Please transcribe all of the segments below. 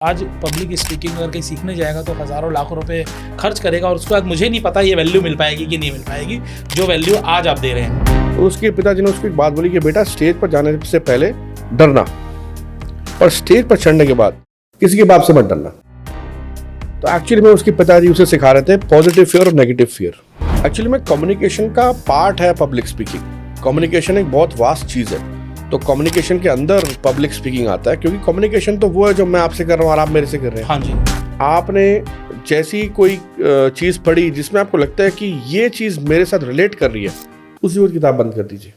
आज public speaking अगर कहीं सीखने जाएगा तो हज़ारों लाखों रुपए खर्च करेगा और उसके बाद मुझे नहीं पता ये वैल्यू मिल पाएगी कि नहीं मिल पाएगी जो वैल्यू आज आप दे रहे हैं। तो उसके पिताजी ने उसको एक बात बोली कि बेटा स्टेज पर जाने से पहले डरना और स्टेज पर चढ़ने के बाद किसी के बाप से मत डरना। तो एक्चुअली में उसके पिताजी उसे सिखा रहे थे पॉजिटिव फियर और नेगेटिव फियर। एक्चुअली में कम्युनिकेशन का पार्ट है पब्लिक स्पीकिंग। कम्युनिकेशन एक बहुत वास्ट चीज़ है, तो कम्युनिकेशन के अंदर पब्लिक स्पीकिंग आता है, क्योंकि कम्युनिकेशन तो वो है जो मैं आपसे कर रहा हूँ और आप मेरे से कर रहे हैं। हाँ जी। आपने जैसी कोई चीज़ पढ़ी जिसमें आपको लगता है कि ये चीज़ मेरे साथ रिलेट कर रही है, उसी वक्त किताब बंद कर दीजिए।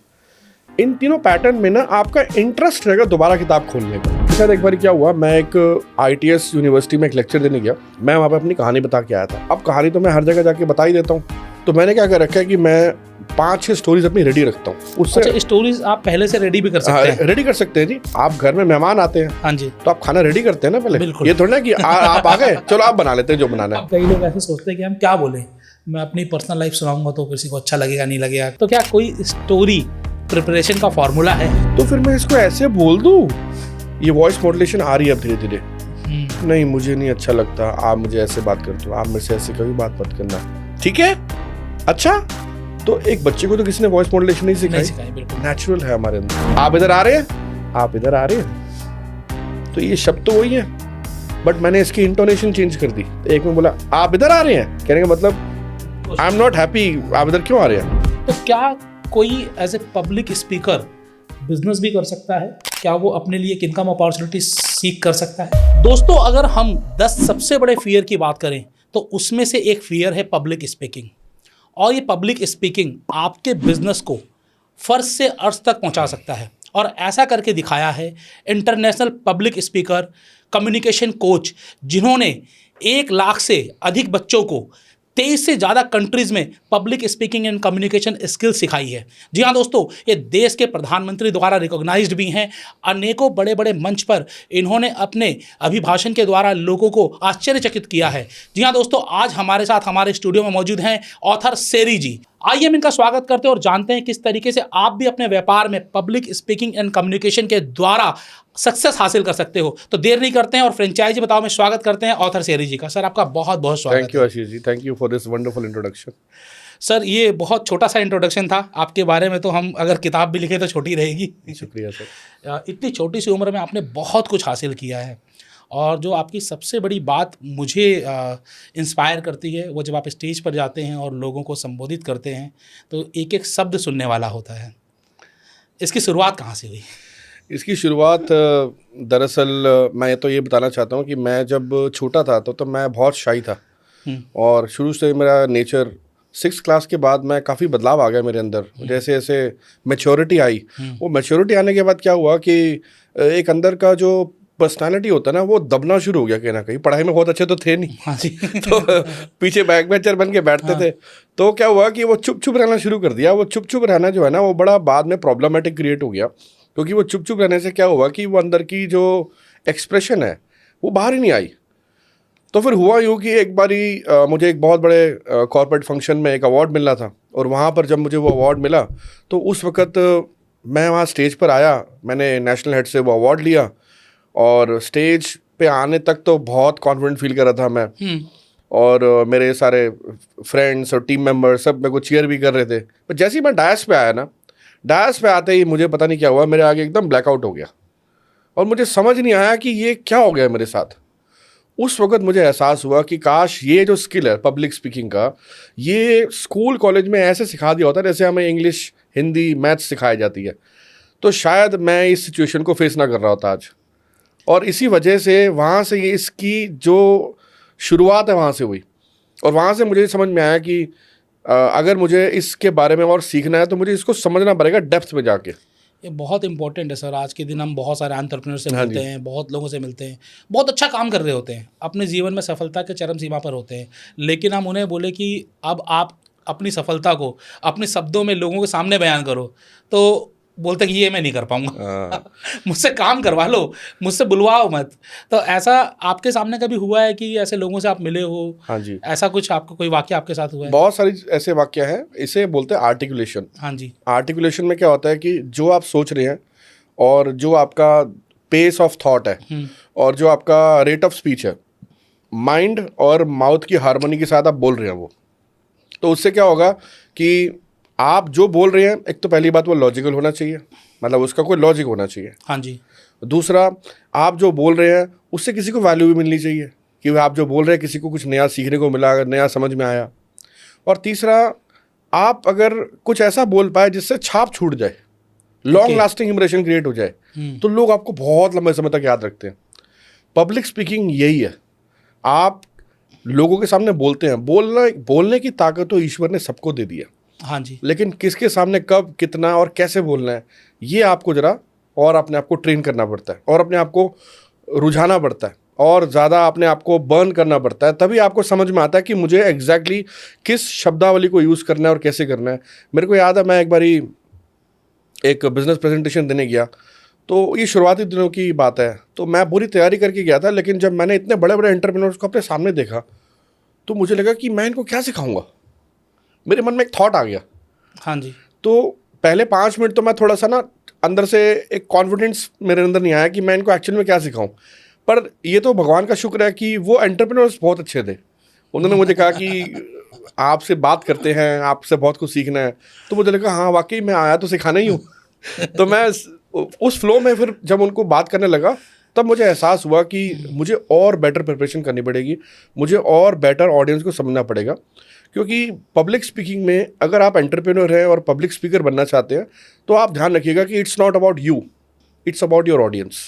इन तीनों पैटर्न में ना आपका इंटरेस्ट रहेगा दोबारा किताब खोलने का। शायद एक बार क्या हुआ, मैं एक ITS यूनिवर्सिटी में एक लेक्चर देने गया। मैं वहाँ पे अपनी कहानी बता के आया था। अब कहानी तो मैं हर जगह जाके बता ही देता हूँ, तो मैंने क्या कर रखा है कि मैं 5-6 स्टोरीज अपनी रेडी रखता हूँ। उससे अच्छा, स्टोरीज आप पहले से रेडी भी कर सकते हैं? रेडी कर सकते हैं जी। आप घर में मेहमान आते हैं, हाँ जी, तो आप खाना रेडी करते हैं ना पहले। बिल्कुल। ये थोड़ा ना कि आप आ गए चलो आप बना लेते हैं जो बनाना है। कई लोग ऐसे सोचते हैं कि हम क्या बोलें, मैं अपनी पर्सनल लाइफ सुनाऊंगा तो किसी को अच्छा लगेगा नहीं लगेगा। तो क्या कोई स्टोरी प्रिपरेशन का फॉर्मूला है? तो फिर मैं इसको ऐसे बोल दूं, ये वॉइस मॉड्यूलेशन आ रही है अब धीरे धीरे। नहीं मुझे नहीं अच्छा लगता, आप मुझे ऐसे बात करते हो, आप मेरे से ऐसे कभी बात मत करना, ठीक है? अच्छा, तो एक बच्चे को तो किसी ने वॉइस मॉड्यूलेशन नहीं सिखाई, बिल्कुल नेचुरल है हमारे अंदर। आप इधर आ रहे हैं, आप इधर आ रहे हैं, तो ये शब्द तो वही है, बट मैंने इसकी इंटोनेशन चेंज कर दी। एक में बोला आप इधर आ रहे हैं, कहने का मतलब आई एम नॉट हैप्पी, आप इधर क्यों आ रहे हैं? तो क्या कोई as a public speaker business भी कर सकता है? क्या वो अपने लिए एक इनकम अपॉर्चुनिटी सीख कर सकता है? दोस्तों, अगर हम 10 सबसे बड़े फियर की बात करें तो उसमें से एक फियर है पब्लिक स्पीकिंग। और ये पब्लिक स्पीकिंग आपके बिजनेस को फर्श से अर्श तक पहुंचा सकता है, और ऐसा करके दिखाया है international public speaker, communication coach, जिन्होंने 1 लाख से अधिक बच्चों को 23 से ज़्यादा कंट्रीज़ में public speaking and communication skills सिखाई है। जी हाँ दोस्तों, ये देश के प्रधानमंत्री द्वारा रिकॉग्नाइज्ड भी हैं। अनेकों बड़े बड़े मंच पर इन्होंने अपने अभिभाषण के द्वारा लोगों को आश्चर्यचकित किया है। जी हाँ दोस्तों, आज हमारे साथ हमारे स्टूडियो में मौजूद हैं ऑथर सेरी जी। आइए हम इनका स्वागत करते हैं और जानते हैं किस तरीके से आप भी अपने व्यापार में पब्लिक स्पीकिंग एंड कम्युनिकेशन के द्वारा सक्सेस हासिल कर सकते हो। तो देर नहीं करते हैं और फ्रेंचाइजी बताओ में स्वागत करते हैं ऑथर सेरी जी का। सर, आपका बहुत बहुत स्वागत। Thank you Ashish ji, thank you for this wonderful introduction. Sir, ये बहुत छोटा सा इंट्रोडक्शन था आपके बारे में, तो हम अगर किताब भी लिखे तो छोटी रहेगी। शुक्रिया सर। इतनी छोटी सी उम्र में आपने बहुत कुछ हासिल किया है, और जो आपकी सबसे बड़ी बात मुझे इंस्पायर करती है वो जब आप स्टेज पर जाते हैं और लोगों को संबोधित करते हैं तो एक एक शब्द सुनने वाला होता है। इसकी शुरुआत कहाँ से हुई? इसकी शुरुआत दरअसल मैं तो ये बताना चाहता हूँ कि मैं जब छोटा था तो मैं बहुत शाई था, और शुरू से मेरा नेचर 6th क्लास के बाद मैं काफ़ी बदलाव आ गया मेरे अंदर। जैसे जैसे मैच्योरिटी आई, वो मैच्योरिटी आने के बाद क्या हुआ कि एक अंदर का जो पर्सनालिटी होता है ना, वो दबना शुरू हो गया कहीं ना कहीं। पढ़ाई में बहुत अच्छे तो थे नहीं। हाँ जी। तो पीछे बैक बेंचर बन के बैठते थे। तो क्या हुआ कि वो चुप चुप रहना शुरू कर दिया। वो चुप चुप रहना जो है ना, वो बड़ा बाद में प्रॉब्लमेटिक क्रिएट हो गया, क्योंकि वो चुप चुप रहने से क्या हुआ कि वो अंदर की जो एक्सप्रेशन है वो बाहर ही नहीं आई। तो फिर हुआ यूँ कि एक बारी मुझे एक बहुत बड़े कॉर्पोरेट फंक्शन में एक अवार्ड मिलना था, और वहाँ पर जब मुझे वो अवार्ड मिला तो उस वक़्त मैं वहाँ स्टेज पर आया, मैंने नेशनल हेड से वो अवार्ड लिया, और स्टेज पे आने तक तो बहुत कॉन्फिडेंट फील कर रहा था मैं, और मेरे सारे फ्रेंड्स और टीम मेंबर सब मेरे को चीयर भी कर रहे थे। पर जैसे ही मैं डायस पे आया ना, डायस पे आते ही मुझे पता नहीं क्या हुआ, मेरे आगे एकदम ब्लैकआउट हो गया, और मुझे समझ नहीं आया कि ये क्या हो गया मेरे साथ। उस वक्त मुझे एहसास हुआ कि काश ये जो स्किल है पब्लिक स्पीकिंग का, ये स्कूल कॉलेज में ऐसे सिखा दिया होता जैसे हमें इंग्लिश, हिंदी, मैथ्स सिखाई जाती है, तो शायद मैं इस सिचुएशन को फेस ना कर रहा होता आज। और इसी वजह से वहाँ से ये इसकी जो शुरुआत है वहाँ से हुई, और वहाँ से मुझे समझ में आया कि अगर मुझे इसके बारे में और सीखना है तो मुझे इसको समझना पड़ेगा डेप्थ में जाके। ये बहुत इंपॉर्टेंट है सर। आज के दिन हम बहुत सारे एंटरप्रेन्योर से मिलते हैं, बहुत लोगों से मिलते हैं, बहुत अच्छा काम कर रहे होते हैं, अपने जीवन में सफलता के चरम सीमा पर होते हैं, लेकिन हम उन्हें बोले कि अब आप अपनी सफलता को अपने शब्दों में लोगों के सामने बयान करो, तो बोलते कि ये मैं नहीं कर पाऊंगा। मुझसे काम करवा लो, मुझसे बुलवाओ मत। तो ऐसा आपके सामने कभी हुआ है कि ऐसे लोगों से आप मिले हो? हाँ जी। ऐसा कुछ आपको कोई वाक्य आपके साथ हुआ है? बहुत सारी ऐसे वाक्य हैं, इसे बोलते हैं आर्टिकुलेशन। हाँ जी। आर्टिकुलेशन में क्या होता है कि जो आप सोच रहे हैं और जो आपका पेस ऑफ थॉट है और जो आपका रेट ऑफ स्पीच है, माइंड और माउथ की हार्मनी के साथ आप बोल रहे हैं वो, तो उससे क्या होगा कि आप जो बोल रहे हैं, एक तो पहली बात वो लॉजिकल होना चाहिए, मतलब उसका कोई लॉजिक होना चाहिए। हाँ जी। दूसरा, आप जो बोल रहे हैं उससे किसी को वैल्यू भी मिलनी चाहिए कि आप जो बोल रहे हैं किसी को कुछ नया सीखने को मिला, नया समझ में आया। और तीसरा, आप अगर कुछ ऐसा बोल पाए जिससे छाप छूट जाए, लॉन्ग लास्टिंग इंप्रेशन क्रिएट हो जाए, तो लोग आपको बहुत लंबे समय तक याद रखते हैं। पब्लिक स्पीकिंग यही है, आप लोगों के सामने बोलते हैं, बोलने की ताकत तो ईश्वर ने सबको दे दिया। हाँ जी। लेकिन किसके सामने कब, कितना और कैसे बोलना है, ये आपको जरा और अपने आप को ट्रेन करना पड़ता है और अपने आप को रुझाना पड़ता है और ज़्यादा अपने आप को बर्न करना पड़ता है, तभी आपको समझ में आता है कि मुझे एग्जैक्टली किस शब्दावली को यूज़ करना है और कैसे करना है। मेरे को याद है, मैं एक बारी एक बिजनेस प्रेजेंटेशन देने गया, तो ये शुरुआती दिनों की बात है, तो मैं पूरी तैयारी करके गया था, लेकिन जब मैंने इतने बड़े बड़े एंटरप्रेन्योर्स को अपने सामने देखा तो मुझे लगा कि मैं इनको क्या सिखाऊंगा। मेरे मन में एक थॉट आ गया। हाँ जी। तो पहले 5 मिनट तो मैं थोड़ा सा ना अंदर से एक कॉन्फिडेंस मेरे अंदर नहीं आया कि मैं इनको एक्चुअल में क्या सिखाऊं। पर ये तो भगवान का शुक्र है कि वो एंटरप्रेन्योर्स बहुत अच्छे थे। उन्होंने मुझे कहा कि आपसे बात करते हैं, आपसे बहुत कुछ सीखना है। तो मुझे लगा हाँ वाकई मैं आया तो सिखाना ही हूँ। तो मैं उस फ्लो में फिर जब उनको बात करने लगा तब मुझे एहसास हुआ कि मुझे और बेटर प्रिपरेशन करनी पड़ेगी, मुझे और बेटर ऑडियंस को समझना पड़ेगा। क्योंकि पब्लिक स्पीकिंग में अगर आप एंटरप्रेन्योर हैं और पब्लिक स्पीकर बनना चाहते हैं तो आप ध्यान रखिएगा कि it's not about you, it's about your audience.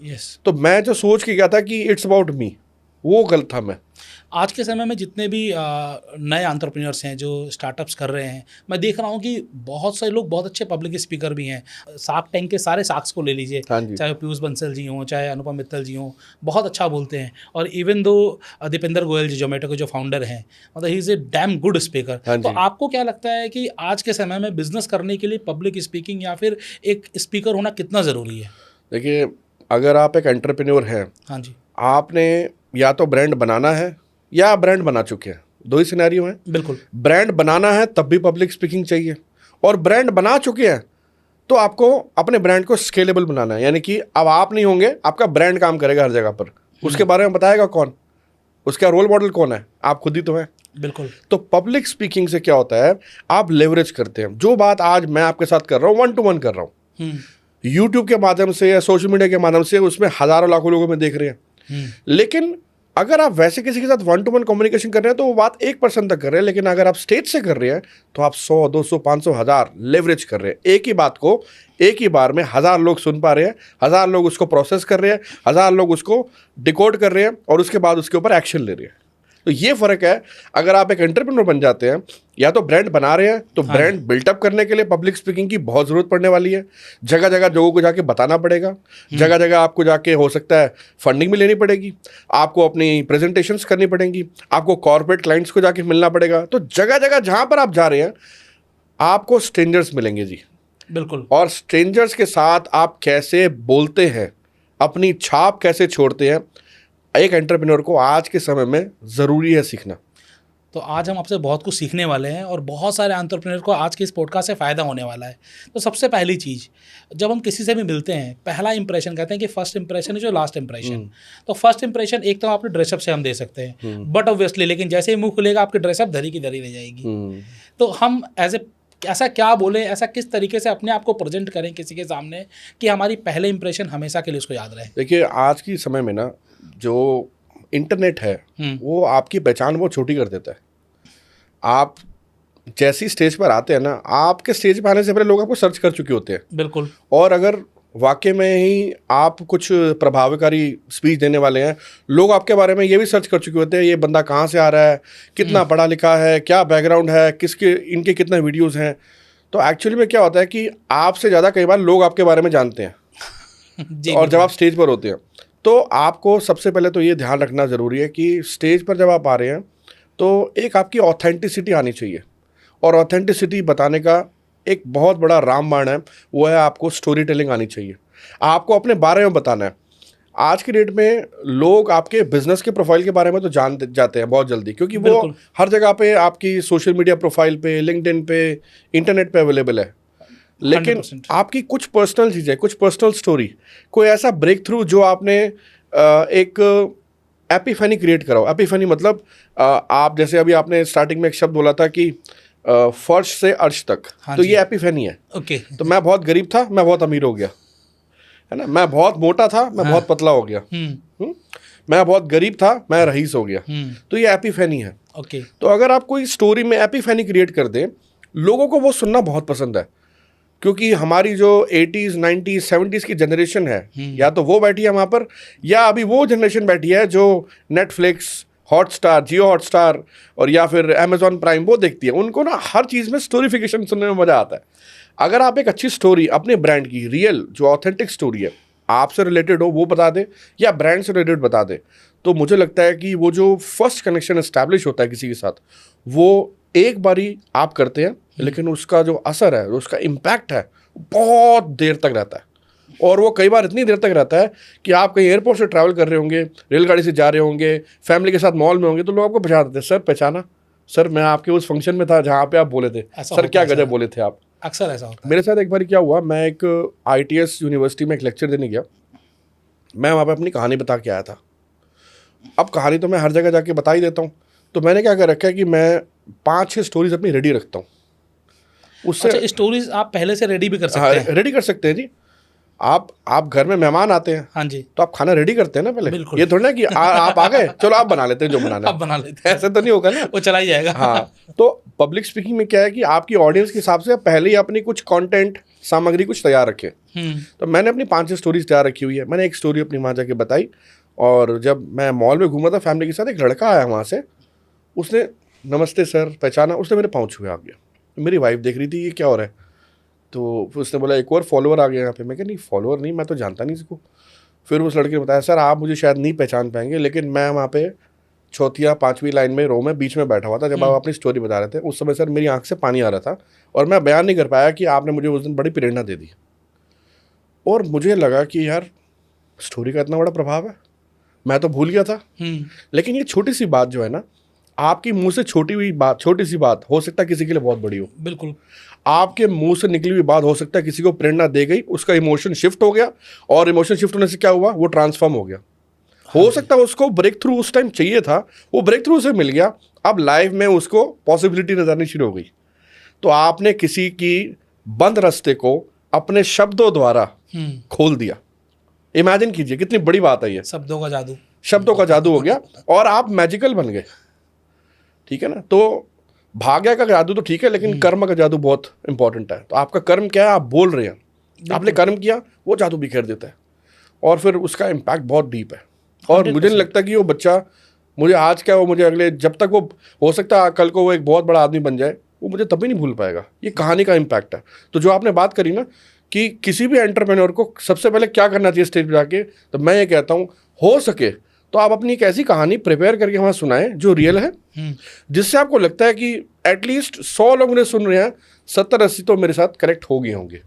Yes. तो मैं जो सोच के गया था कि इट्स अबाउट मी, वो गलत था। मैं आज के समय में जितने भी नए एंटरप्रेन्योर्स हैं जो स्टार्टअप्स कर रहे हैं, मैं देख रहा हूँ कि बहुत सारे लोग बहुत अच्छे पब्लिक स्पीकर भी हैं। शार्क टैंक के सारे शार्क्स को ले लीजिए, हाँ जी। चाहे पीयूष बंसल जी हों, चाहे अनुपम मित्तल जी हों, बहुत अच्छा बोलते हैं। और इवन दो दीपेंद्र गोयल जी जोमेटो के जो फाउंडर हैं, मतलब he is a damn good speaker. हाँ तो जी। आपको क्या लगता है कि आज के समय में बिजनेस करने के लिए पब्लिक स्पीकिंग या फिर एक स्पीकर होना कितना ज़रूरी है? देखिए, अगर आप एक एंटरप्रेन्योर हैं, हाँ जी। आपने या तो ब्रांड बनाना है या ब्रांड बना चुके हैं, 2 ही सिनेरियो हैं। बिल्कुल। ब्रांड बनाना है तब भी पब्लिक स्पीकिंग चाहिए, और ब्रांड बना चुके हैं तो आपको अपने ब्रांड को स्केलेबल बनाना है। यानी कि अब आप नहीं होंगे, आपका ब्रांड काम करेगा हर जगह पर। उसके बारे में बताएगा कौन, उसका रोल मॉडल कौन है? आप खुद ही तो हैं। बिल्कुल। तो पब्लिक स्पीकिंग से क्या होता है, आप लेवरेज करते हैं। जो बात आज मैं आपके साथ कर रहा हूँ, 1 to 1 कर रहा हूँ, यूट्यूब के माध्यम से या सोशल मीडिया के माध्यम से, उसमें हजारों लाखों लोगों में देख रहे हैं। लेकिन अगर आप वैसे किसी के साथ 1 to 1 कम्युनिकेशन कर रहे हैं तो वो बात 1% तक कर रहे हैं। लेकिन अगर आप स्टेज से कर रहे हैं तो आप 100, 200, 500, 1000 लेवरेज कर रहे हैं। एक ही बात को एक ही बार में 1000 लोग सुन पा रहे हैं, 1000 लोग उसको प्रोसेस कर रहे हैं, 1000 लोग उसको डिकोड कर रहे हैं और उसके बाद उसके ऊपर एक्शन ले रहे हैं। तो ये फ़र्क है। अगर आप एक एंटरप्रेन्योर बन जाते हैं या तो ब्रांड बना रहे हैं, तो ब्रांड बिल्टअप करने के लिए पब्लिक स्पीकिंग की बहुत ज़रूरत पड़ने वाली है। जगह जगह लोगों को जाके बताना पड़ेगा, जगह जगह आपको जाके हो सकता है फंडिंग भी लेनी पड़ेगी, आपको अपनी प्रेजेंटेशंस करनी पड़ेंगी, आपको कॉर्पोरेट क्लाइंट्स को जाके मिलना पड़ेगा। तो जगह जगह जहाँ पर आप जा रहे हैं आपको स्ट्रेंजर्स मिलेंगे जी। बिल्कुल। और स्ट्रेंजर्स के साथ आप कैसे बोलते हैं, अपनी छाप कैसे छोड़ते हैं, एक एंटरप्रेन्योर को आज के समय में ज़रूरी है सीखना। तो आज हम आपसे बहुत कुछ सीखने वाले हैं और बहुत सारे एंटरप्रेन्योर को आज के इस पॉडकास्ट से फ़ायदा होने वाला है। तो सबसे पहली चीज़, जब हम किसी से भी मिलते हैं, पहला इंप्रेशन कहते हैं कि फर्स्ट इंप्रेशन है जो लास्ट इंप्रेशन। तो फर्स्ट इंप्रेशन एक तो आपके ड्रेसअप से हम दे सकते हैं, बट ऑब्वियसली लेकिन जैसे ही मुंह खुलेगा आपकी ड्रेसअप धरी की धरी रह जाएगी। तो हम ऐसा क्या बोले, ऐसा किस तरीके से अपने आप को प्रेजेंट करें किसी के सामने कि हमारी पहले इंप्रेशन हमेशा के लिए उसको याद रहे? देखिए, आज की समय में ना जो इंटरनेट है वो आपकी पहचान बहुत छोटी कर देता है। आप जैसी स्टेज पर आते हैं ना, आपके स्टेज पर आने से पहले लोग आपको सर्च कर चुके होते हैं। बिल्कुल। और अगर वाकई में ही आप कुछ प्रभावकारी स्पीच देने वाले हैं, लोग आपके बारे में ये भी सर्च कर चुके होते हैं, ये बंदा कहाँ से आ रहा है, कितना पढ़ा लिखा है, क्या बैकग्राउंड है, इनके कितने वीडियोज़ हैं। तो एक्चुअली में क्या होता है कि आपसे ज़्यादा कई बार लोग आपके बारे में जानते हैं। और जब आप स्टेज पर होते हैं तो आपको सबसे पहले तो ये ध्यान रखना ज़रूरी है कि स्टेज पर जब आप आ रहे हैं तो एक आपकी ऑथेंटिसिटी आनी चाहिए। और ऑथेंटिसिटी बताने का एक बहुत बड़ा रामबाण है, वो है आपको स्टोरी टेलिंग आनी चाहिए। आपको अपने बारे में बताना है। आज की डेट में लोग आपके बिजनेस के प्रोफाइल के बारे में तो जान जाते हैं बहुत जल्दी, क्योंकि वो हर जगह पे आपकी सोशल मीडिया प्रोफाइल पे, लिंक्डइन पे, इंटरनेट पे अवेलेबल है। लेकिन 100%। आपकी कुछ पर्सनल चीज़ें, कुछ पर्सनल स्टोरी, कोई ऐसा ब्रेक थ्रू जो आपने एक एपिफैनी क्रिएट कराओ। एपिफैनी मतलब आप जैसे अभी आपने स्टार्टिंग में एक शब्द बोला था कि फर्श से अर्श तक, हाँ तो जी। ये एपिफैनी है। ओके। तो मैं बहुत गरीब था, मैं बहुत अमीर हो गया, है ना। मैं बहुत मोटा था, मैं बहुत पतला हो गया। मैं बहुत गरीब था, मैं रईस हो गया। तो ये एपिफैनी है। ओके। तो अगर आप कोई स्टोरी में एपिफैनी क्रिएट कर दें, लोगों को वो सुनना बहुत पसंद है, क्योंकि हमारी जो 80s 90s 70s की जनरेशन है, या तो वो बैठी है वहाँ पर, या अभी वो जनरेशन बैठी है जो नेटफ्लिक्स, हॉटस्टार, जियो हॉटस्टार और या फिर अमेजॉन प्राइम वो देखती है। उनको ना हर चीज़ में स्टोरीफिकेशन सुनने में मज़ा आता है। अगर आप एक अच्छी स्टोरी अपने ब्रांड की, रियल जो ऑथेंटिक स्टोरी है, आपसे रिलेटेड हो वो बता दे, या ब्रांड से रिलेटेड बता दे, तो मुझे लगता है कि वो जो फर्स्ट कनेक्शन एस्टैब्लिश होता है किसी के साथ, वो एक बारी आप करते हैं, लेकिन उसका जो असर है, उसका इम्पैक्ट है, बहुत देर तक रहता है। और वो कई बार इतनी देर तक रहता है कि आप कहीं एयरपोर्ट से ट्रैवल कर रहे होंगे, रेलगाड़ी से जा रहे होंगे, फैमिली के साथ मॉल में होंगे, तो लोग आपको पहचान देते हैं, सर पहचाना, सर मैं आपके उस फंक्शन में था जहाँ पे आप बोले थे, सर क्या गजब बोले थे आप। अक्सर ऐसा होता है। मेरे साथ एक बार क्या हुआ, मैं एक ITS यूनिवर्सिटी में एक लेक्चर देने गया। मैं वहाँ पे अपनी कहानी बता के आया था। अब कहानी तो मैं हर जगह जाके बता ही देता हूँ, तो मैंने क्या कर रखा है कि मैं 5-6 स्टोरीज अपनी रेडी रखता हूँ। उससे अच्छा, स्टोरीज आप पहले से रेडी भी कर सकते हैं? रेडी कर सकते हैं जी। आप घर में मेहमान आते हैं, हाँ जी, तो आप खाना रेडी करते हैं ना पहले। बिल्कुल। ये थोड़ी ना कि आप आ गए, चलो आप बना लेते हैं जो बनाना है। आप बना लेते हैं, ऐसे तो नहीं होगा ना। वो चला ही जाएगा। हाँ, तो पब्लिक स्पीकिंग में क्या है कि आपकी ऑडियंस के हिसाब से आप पहले ही अपनी कुछ कंटेंट सामग्री कुछ तैयार रखें। तो मैंने अपनी 5-6 स्टोरीज तैयार रखी हुई है। मैंने एक स्टोरी अपनी वहाँ जाके बताई, और जब मैं मॉल में घूमा था फैमिली के साथ, एक लड़का आया वहाँ से, उसने नमस्ते सर पहचाना, उसने मेरे पाँव छुए आ गया। मेरी वाइफ देख रही थी ये क्या हो रहा है, तो फिर उसने बोला एक और फॉलोअर आ गया यहाँ पे। मैं कहा नहीं फॉलोअर नहीं, मैं तो जानता नहीं इसको। फिर उस लड़के ने बताया सर आप मुझे शायद नहीं पहचान पाएंगे, लेकिन मैं वहाँ पे 4th या 5वीं लाइन में रो में बीच में बैठा हुआ था जब आप अपनी स्टोरी बता रहे थे। उस समय सर मेरी आंख से पानी आ रहा था, और मैं बयान नहीं कर पाया कि आपने मुझे उस दिन बड़ी प्रेरणा दे दी। और मुझे लगा कि यार स्टोरी का इतना बड़ा प्रभाव है, मैं तो भूल गया था। लेकिन ये छोटी सी बात जो है ना, आपकी मुंह से छोटी सी बात हो सकता है किसी के लिए बहुत बड़ी हो। बिल्कुल। आपके मुंह से निकली हुई बात हो सकता है किसी को प्रेरणा दे गई, उसका इमोशन शिफ्ट हो गया, और इमोशन शिफ्ट होने से क्या हुआ, वो ट्रांसफॉर्म हो गया। हो सकता है उसको ब्रेक थ्रू उस टाइम चाहिए था, वो ब्रेक थ्रू उसे मिल गया, अब लाइफ में उसको पॉसिबिलिटी नजर आनी शुरू हो गई। तो आपने किसी की बंद रास्ते को अपने शब्दों द्वारा खोल दिया। इमेजिन कीजिए कितनी बड़ी बात है ये। शब्दों का जादू, शब्दों का जादू हो गया, और आप मैजिकल बन गए। ठीक है ना। तो भाग्य का जादू तो ठीक है, लेकिन कर्म का जादू बहुत इंपॉर्टेंट है। तो आपका कर्म क्या है, आप बोल रहे हैं, आपने कर्म किया, वो जादू बिखेर देता है, और फिर उसका इम्पैक्ट बहुत डीप है। और मुझे नहीं लगता कि वो बच्चा, मुझे आज क्या, वो मुझे अगले, जब तक वो हो सकता है कल को वो एक बहुत बड़ा आदमी बन जाए, वो मुझे तभी नहीं भूल पाएगा। ये कहानी का इम्पैक्ट है। तो जो आपने बात करी ना कि किसी भी एंटरप्रेन्योर को सबसे पहले क्या करना चाहिए स्टेज पर जाके, तो मैं ये कहता हूँ हो सके तो आप अपनी एक ऐसी कहानी प्रिपेयर करके वहाँ सुनाएं जो रियल है, जिससे आपको लगता है कि एटलीस्ट 100 लोग मुझे सुन रहे हैं, 70-80 तो मेरे साथ कनेक्ट हो गए होंगे।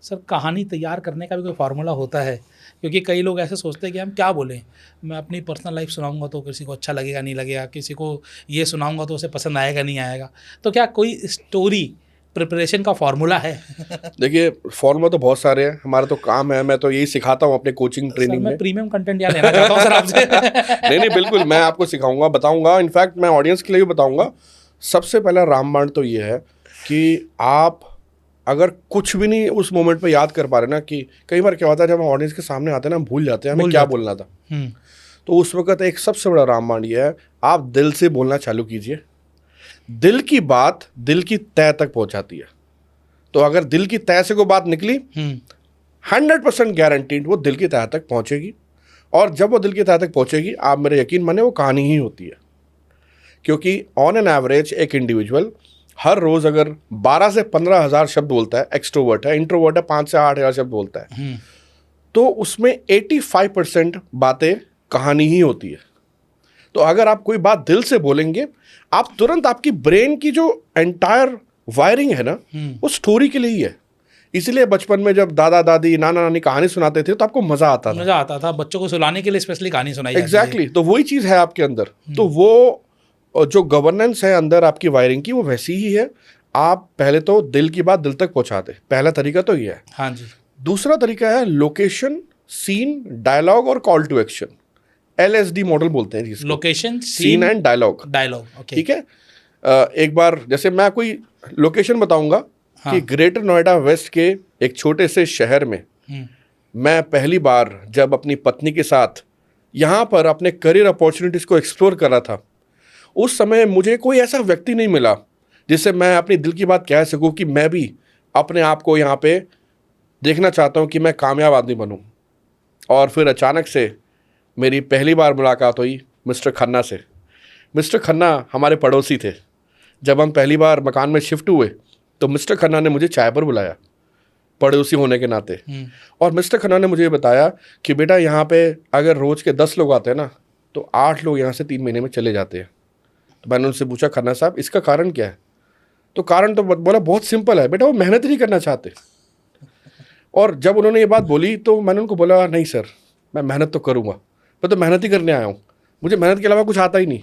सर कहानी तैयार करने का भी कोई फार्मूला होता है? क्योंकि कई लोग ऐसे सोचते हैं कि हम क्या बोलें, मैं अपनी पर्सनल लाइफ सुनाऊंगा तो किसी को अच्छा लगेगा नहीं लगेगा, किसी को ये सुनाऊंगा तो उसे पसंद आएगा नहीं आएगा। तो क्या कोई स्टोरी प्रिपरेशन का फार्मूला है? देखिए फार्मूला तो बहुत सारे हैं, हमारा तो काम है, मैं तो यही सिखाता हूँ अपने कोचिंग ट्रेनिंग में। मैं प्रीमियम कंटेंट यहाँ लेना चाहता हूँ सर आपसे। नहीं बिल्कुल, मैं आपको सिखाऊंगा, बताऊंगा, इनफैक्ट मैं ऑडियंस के लिए भी बताऊंगा। सबसे पहला रामबाण तो ये है कि आप अगर कुछ भी नहीं उस मोमेंट पे याद कर पा रहे ना, कि कई बार क्या होता है जब हम ऑडियंस के सामने आते हैं ना, हम भूल जाते हैं हमें क्या बोलना था। तो उस वक्त एक सबसे बड़ा रामबाण ये है, आप दिल से बोलना चालू कीजिए। दिल की बात दिल की तह तक पहुंचाती है। तो अगर दिल की तह से कोई बात निकली, 100% गारंटीड वो दिल की तह तक पहुंचेगी। और जब वो दिल की तह तक पहुंचेगी, आप मेरे यकीन माने वो कहानी ही होती है। क्योंकि ऑन एन एवरेज एक इंडिविजुअल हर रोज अगर 12 से 15 हज़ार शब्द बोलता है, एक्सट्रोवर्ट है, इंट्रोवर्ट है 5 से 8 हज़ार शब्द बोलता है, तो उसमें 85% बातें कहानी ही होती है। तो अगर आप कोई बात दिल से बोलेंगे, आप तुरंत, आपकी ब्रेन की जो एंटायर वायरिंग है ना, वो स्टोरी के लिए ही है। इसलिए बचपन में जब दादा दादी नाना नानी कहानी सुनाते थे तो आपको मजा आता था। बच्चों को सुलाने के लिए स्पेशली कहानी सुनाई एग्जैक्टली। तो वही चीज़ है आपके अंदर। तो वो जो गवर्नेंस है अंदर आपकी वायरिंग की, वो वैसी ही है। आप पहले तो दिल की बात दिल तक पहुंचा दे, पहला तरीका तो ये है। हाँ जी। दूसरा तरीका है लोकेशन, सीन, डायलॉग और call to action. LSD model बोलते हैं जिसको, location, scene and dialogue. Dialogue. Okay. ठीक है। एक बार जैसे मैं कोई लोकेशन बताऊंगा हाँ। कि ग्रेटर नोएडा वेस्ट के एक छोटे से शहर में मैं पहली बार जब अपनी पत्नी के साथ यहाँ पर अपने करियर अपॉर्चुनिटीज़ को एक्सप्लोर कर रहा था, उस समय मुझे कोई ऐसा व्यक्ति नहीं मिला जिससे मैं अपनी दिल की बात कह सकूं कि मैं भी अपने आप को यहाँ पे देखना चाहता हूँ कि मैं कामयाब आदमी बनूँ। और फिर अचानक से मेरी पहली बार मुलाकात हुई मिस्टर खन्ना से। मिस्टर खन्ना हमारे पड़ोसी थे। जब हम पहली बार मकान में शिफ्ट हुए तो मिस्टर खन्ना ने मुझे चाय पर बुलाया, पड़ोसी होने के नाते। और मिस्टर खन्ना ने मुझे बताया कि बेटा यहाँ पे अगर रोज़ के 10 लोग आते हैं ना, तो 8 लोग यहाँ से 3 महीने में चले जाते हैं। तो मैंने उनसे पूछा, खन्ना साहब इसका कारण क्या है? तो कारण तो बोला बहुत सिंपल है बेटा, वो मेहनत ही नहीं करना चाहते। और जब उन्होंने ये बात बोली तो मैंने उनको बोला, नहीं सर, मैं मेहनत तो करूँगा, मैं तो मेहनत ही करने आया हूँ, मुझे मेहनत के अलावा कुछ आता ही नहीं।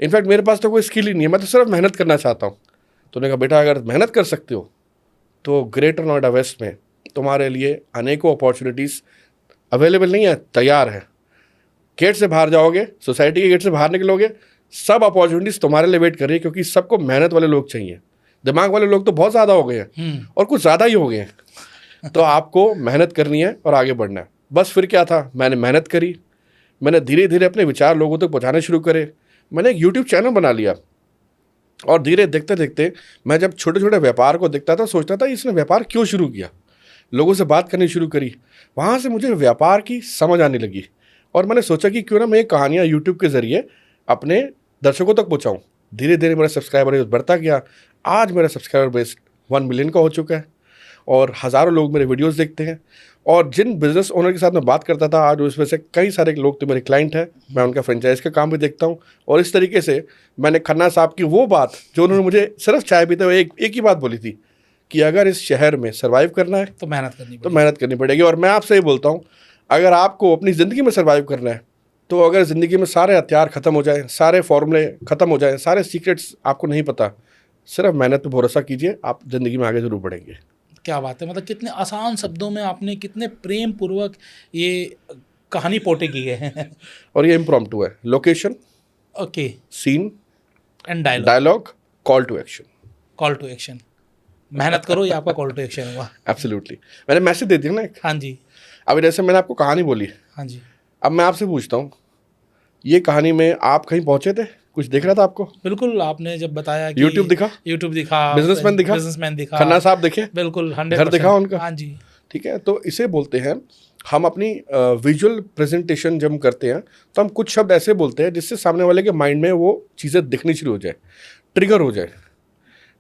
इनफैक्ट मेरे पास तो कोई स्किल ही नहीं है, मैं तो सिर्फ मेहनत करना चाहता हूँ। तो उन्होंने कहा बेटा अगर मेहनत कर सकते हो तो ग्रेटर नोएडा वेस्ट में तुम्हारे लिए अनेकों अपॉर्चुनिटीज़ अवेलेबल नहीं है, तैयार है। गेट से बाहर जाओगे, सोसाइटी के गेट से बाहर निकलोगे, सब अपॉर्चुनिटीज़ तुम्हारे लिए वेट कर रही है, क्योंकि सबको मेहनत वाले लोग चाहिए। दिमाग वाले लोग तो बहुत ज़्यादा हो गए हैं और कुछ ज़्यादा ही हो गए हैं। तो आपको मेहनत करनी है और आगे बढ़ना है। बस फिर क्या था, मैंने मेहनत करी, मैंने धीरे धीरे अपने विचार लोगों तक पहुँचाने शुरू करे। मैंने एक यूट्यूब चैनल बना लिया और धीरे देखते देखते मैं जब छोटे छोटे व्यापार को देखता था, सोचता था इसने व्यापार क्यों शुरू किया। लोगों से बात करनी शुरू करी, वहाँ से मुझे व्यापार की समझ आने लगी और मैंने सोचा कि क्यों ना मैं ये कहानियाँ यूट्यूब के ज़रिए अपने दर्शकों तक पहुँचाऊँ। धीरे धीरे मेरा सब्सक्राइबर बेस बढ़ता गया। आज मेरा सब्सक्राइबर बेस 1 मिलियन का हो चुका है और हज़ारों लोग मेरे वीडियोस देखते हैं। और जिन बिज़नेस ओनर के साथ मैं बात करता था, आज उसमें से कई सारे लोग तो मेरे क्लाइंट हैं। मैं उनका फ्रेंचाइज का काम भी देखता हूँ। और इस तरीके से मैंने खन्ना साहब की वो बात जो उन्होंने मुझे सिर्फ चाय पीते हुए एक ही बात बोली थी कि अगर इस शहर में सर्वाइव करना है तो मेहनत करनी पड़ेगी। और मैं आपसे ये बोलता हूँ, अगर आपको अपनी ज़िंदगी में सर्वाइव करना है तो अगर ज़िंदगी में सारे हथियार ख़त्म हो जाएं, सारे फॉर्मूले ख़त्म हो जाएं, सारे सीक्रेट्स आपको नहीं पता, सिर्फ मेहनत पर भरोसा कीजिए, आप ज़िंदगी में आगे ज़रूर बढ़ेंगे। क्या बात है, मतलब कितने आसान शब्दों में आपने कितने प्रेम पूर्वक ये कहानी पोटे की है। और ये इम्प्रॉम्प्टू है। Location, okay, scene and dialogue, call to action. Call to action. मेहनत करो, ये आपका कॉल टू एक्शन हुआ। एब्सोल्युटली। मैंने मैसेज दे दिया ना एक। हाँ जी। अभी जैसे मैंने आपको कहानी बोली, हाँ जी। अब मैं आपसे पूछता हूँ, ये कहानी में आप कहीं पहुंचे थे? कुछ दिख रहा था आपको? बिल्कुल, आपने जब बताया कि यूट्यूब दिखा, बिजनेसमैन दिखा, खन्ना साहब दिखे, बिल्कुल 100%। घर दिखा उनका। हाँ जी। ठीक है, तो इसे बोलते हैं, हम अपनी विजुअल प्रेजेंटेशन जब हम करते हैं तो हम कुछ शब्द ऐसे बोलते हैं जिससे सामने वाले के माइंड में वो चीज़ें दिखनी शुरू हो जाए, ट्रिगर हो जाए।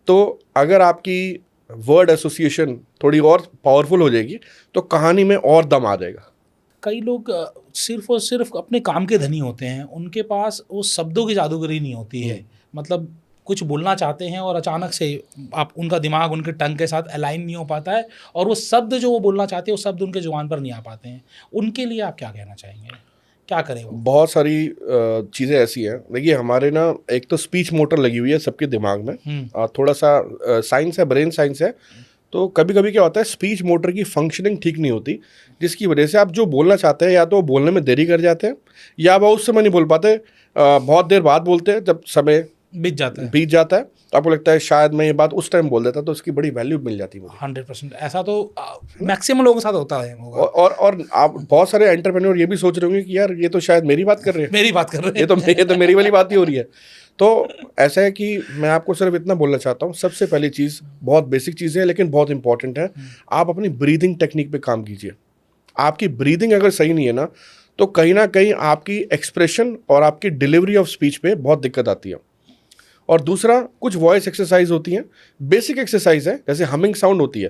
तो अगर आपकी वर्ड एसोसिएशन थोड़ी और पावरफुल हो जाएगी तो कहानी में और दम आ जाएगा। कई लोग सिर्फ और सिर्फ अपने काम के धनी होते हैं, उनके पास वो शब्दों की जादूगरी नहीं होती है। मतलब कुछ बोलना चाहते हैं और अचानक से आप उनका दिमाग उनके टंग के साथ अलाइन नहीं हो पाता है और वो शब्द जो वो बोलना चाहते हैं वो शब्द उनके जुबान पर नहीं आ पाते हैं। उनके लिए आप क्या कहना चाहेंगे, क्या करें वो? बहुत सारी चीज़ें ऐसी हैं। देखिए हमारे ना एक तो स्पीच मोटर लगी हुई है सबके दिमाग में, थोड़ा सा साइंस है, ब्रेन साइंस है। तो कभी कभी क्या होता है, स्पीच मोटर की फंक्शनिंग ठीक नहीं होती, जिसकी वजह से आप जो बोलना चाहते हैं या तो बोलने में देरी कर जाते हैं या वो उस समय नहीं बोल पाते, बहुत देर बाद बोलते हैं जब समय बीत जाता है। तो आपको लगता है शायद मैं ये बात उस टाइम बोल देता तो उसकी बड़ी वैल्यू मिल जाती मुझे। 100% ऐसा तो मैक्सिमम लोगों के साथ होता है। और आप बहुत सारे एंटरप्रेन्योर ये भी सोच रहे होंगे कि यार ये तो शायद मेरी बात कर रहे हैं, ये तो मेरी वाली बात ही हो रही है। तो ऐसा है कि मैं आपको सिर्फ इतना बोलना चाहता हूँ, सबसे पहली चीज़ बहुत बेसिक चीज़ है लेकिन बहुत इंपॉर्टेंट है, आप अपनी ब्रीदिंग टेक्निक पे काम कीजिए। आपकी ब्रीदिंग अगर सही नहीं है ना तो कहीं ना कहीं आपकी एक्सप्रेशन और आपकी डिलीवरी ऑफ स्पीच पे बहुत दिक्कत आती है। और दूसरा, कुछ वॉइस एक्सरसाइज होती हैं, बेसिक एक्सरसाइज है, जैसे हमिंग साउंड होती है,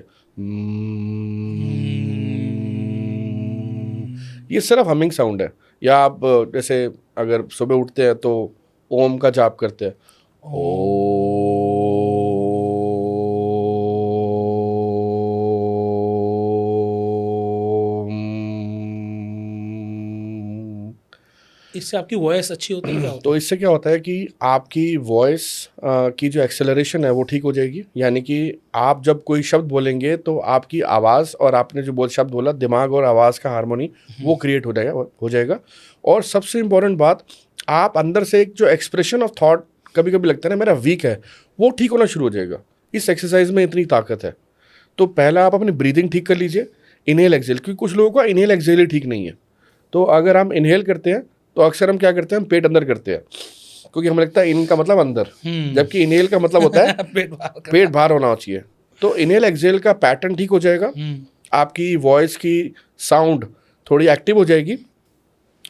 ये सिर्फ हमिंग साउंड है। या आप जैसे अगर सुबह उठते हैं तो ओम का जाप करते हैं, इससे आपकी वॉइस अच्छी होती है क्या होता तो इससे क्या होता है कि आपकी वॉइस की जो एक्सेलरेशन है वो ठीक हो जाएगी, यानी कि आप जब कोई शब्द बोलेंगे तो आपकी आवाज़ और आपने जो शब्द बोला, दिमाग और आवाज़ का हार्मोनी वो क्रिएट हो जाएगा। और सबसे इम्पोर्टेंट बात, आप अंदर से एक जो एक्सप्रेशन ऑफ थॉट कभी कभी लगता है ना मेरा वीक है, वो ठीक होना शुरू हो जाएगा। इस एक्सरसाइज में इतनी ताकत है। तो पहला आप अपनी ब्रीदिंग ठीक कर लीजिए, इनहेल एक्सेल, क्योंकि कुछ लोगों का इनहेल एक्सेल ही ठीक नहीं है। तो अगर हम इनहेल करते हैं तो अक्सर हम क्या करते हैं, हम पेट अंदर करते हैं, क्योंकि हमें लगता है इन का मतलब अंदर, जबकि इनहेल का मतलब होता है पेट बाहर होना चाहिए। तो इनहेल एक्सेल का पैटर्न ठीक हो जाएगा, आपकी वॉइस की साउंड थोड़ी एक्टिव हो जाएगी,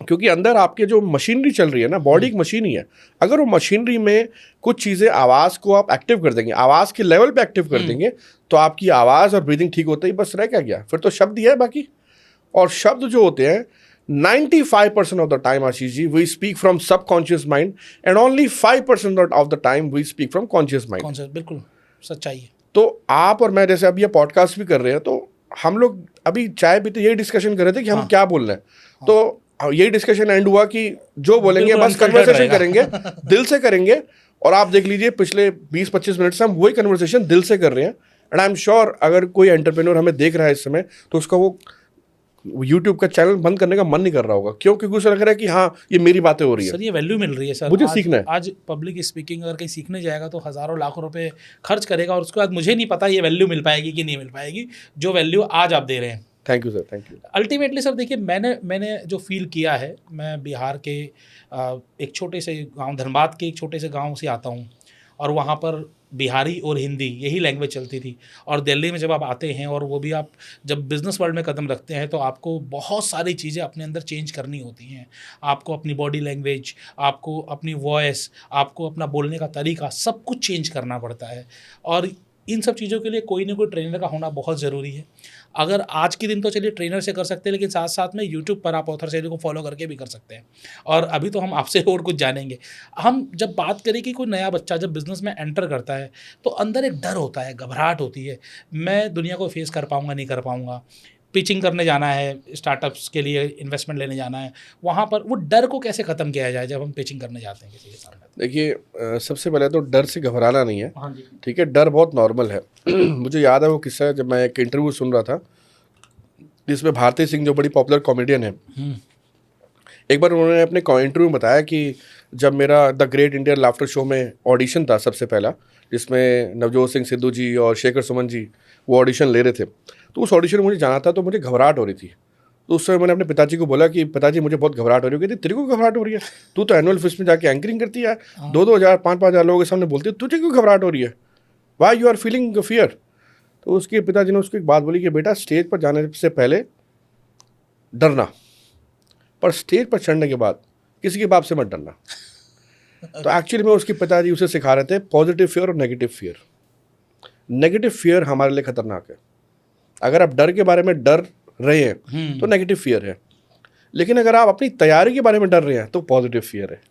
क्योंकि अंदर आपके जो मशीनरी चल रही है ना, बॉडी एक मशीन ही है। अगर वो मशीनरी में कुछ चीज़ें, आवाज़ को आप एक्टिव कर देंगे, आवाज़ के लेवल पे एक्टिव कर देंगे, तो आपकी आवाज़ और ब्रीदिंग ठीक होते ही बस रह क्या गया, फिर तो शब्द ही है बाकी। और शब्द जो होते हैं 95% of the time Ashish ji we speak from subconscious mind and only 5% of the time we speak from conscious mind. बिल्कुल सच्चाई है। तो आप और मैं जैसे अब ये पॉडकास्ट भी कर रहे हैं, तो हम लोग अभी चाय पीते यही डिस्कशन कर रहे थे कि हम क्या बोल रहे हैं। तो यही डिस्कशन एंड हुआ कि जो बोलेंगे बस कन्वर्सेशन करेंगे, दिल से करेंगे। और आप देख लीजिए पिछले 20-25 मिनट से हम वही कन्वर्सेशन दिल से कर रहे हैं। एंड आई एम श्योर अगर कोई एंटरप्रेन्योर हमें देख रहा है इस समय, तो उसका वो यूट्यूब का चैनल बंद करने का मन नहीं कर रहा होगा। क्यों? क्योंकि उसे लग रहा है कि हाँ ये मेरी बातें हो रही है। सर ये वैल्यू मिल रही है सर, मुझे सीखना है। आज पब्लिक स्पीकिंग अगर कहीं सीखने जाएगा तो हज़ारों लाखों रुपए खर्च करेगा, और उसके बाद मुझे नहीं पता ये वैल्यू मिल पाएगी कि नहीं मिल पाएगी, जो वैल्यू आज आप दे रहे हैं। Thank you sir, thank you. Ultimately sir देखिए, मैंने जो फील किया है, मैं बिहार के एक छोटे से गांव, धनबाद के एक छोटे से गांव से आता हूं, और वहां पर बिहारी और हिंदी यही लैंग्वेज चलती थी। और दिल्ली में जब आप आते हैं, और वो भी आप जब बिज़नेस वर्ल्ड में कदम रखते हैं, तो आपको बहुत सारी चीज़ें अपने अंदर चेंज करनी होती हैं। आपको अपनी बॉडी लैंग्वेज, आपको अपनी वॉइस, आपको अपना बोलने का तरीका, सब कुछ चेंज करना पड़ता है। और इन सब चीज़ों के लिए कोई ना कोई ट्रेनर का होना बहुत ज़रूरी है। अगर आज के दिन तो चलिए ट्रेनर से कर सकते हैं, लेकिन साथ साथ में यूट्यूब पर आप ऑथर शैली को फॉलो करके भी कर सकते हैं। और अभी तो हम आपसे और कुछ जानेंगे। हम जब बात करें कि कोई नया बच्चा जब बिज़नेस में एंटर करता है, तो अंदर एक डर होता है, घबराहट होती है, मैं दुनिया को फेस कर पाऊँगा नहीं कर पाऊँगा। पिचिंग करने जाना है, स्टार्टअप्स के लिए इन्वेस्टमेंट लेने जाना है, वहाँ पर वो डर को कैसे ख़त्म किया जाए जब हम पिचिंग करने जाते हैं किसी के सामने? देखिए सबसे पहले तो डर से घबराना नहीं है। हाँ जी। ठीक है, डर बहुत नॉर्मल है। मुझे याद है वो किस्सा, जब मैं एक इंटरव्यू सुन रहा था जिसमें भारती सिंह जो बड़ी पॉपुलर कॉमेडियन है, एक बार उन्होंने अपने इंटरव्यू में बताया कि जब मेरा the great Indian laughter show में ऑडिशन था सबसे पहला, जिसमें नवजोत सिंह सिद्धू जी और शेखर सुमन जी वो ऑडिशन ले रहे थे, तो उस ऑडिशन में मुझे जाना था, तो मुझे घबराहट हो रही थी। तो उस समय मैंने अपने पिताजी को बोला कि पिताजी मुझे बहुत घबराहट हो रही है। कहते तेरे को घबराहट हो रही है? तू तो एनुअल फीस में जाके एंकरिंग करती है, 2-2 हज़ार 5-5 हज़ार लोगों के सामने बोलती है, तुझे क्यों घबराहट हो रही है? Why you are feeling fear? तो उसके पिताजी ने उसको एक बात बोली कि बेटा स्टेज पर जाने से पहले डरना, पर स्टेज पर चढ़ने के बाद किसी के बाप से मत डरना। तो एक्चुअली में उसके पिताजी उसे सिखा रहे थे पॉजिटिव फियर और नेगेटिव फियर। नेगेटिव फियर हमारे लिए खतरनाक है। अगर आप डर के बारे में डर रहे हैं तो नेगेटिव फियर है, लेकिन अगर आप अपनी तैयारी के बारे में डर रहे हैं तो पॉजिटिव फियर है।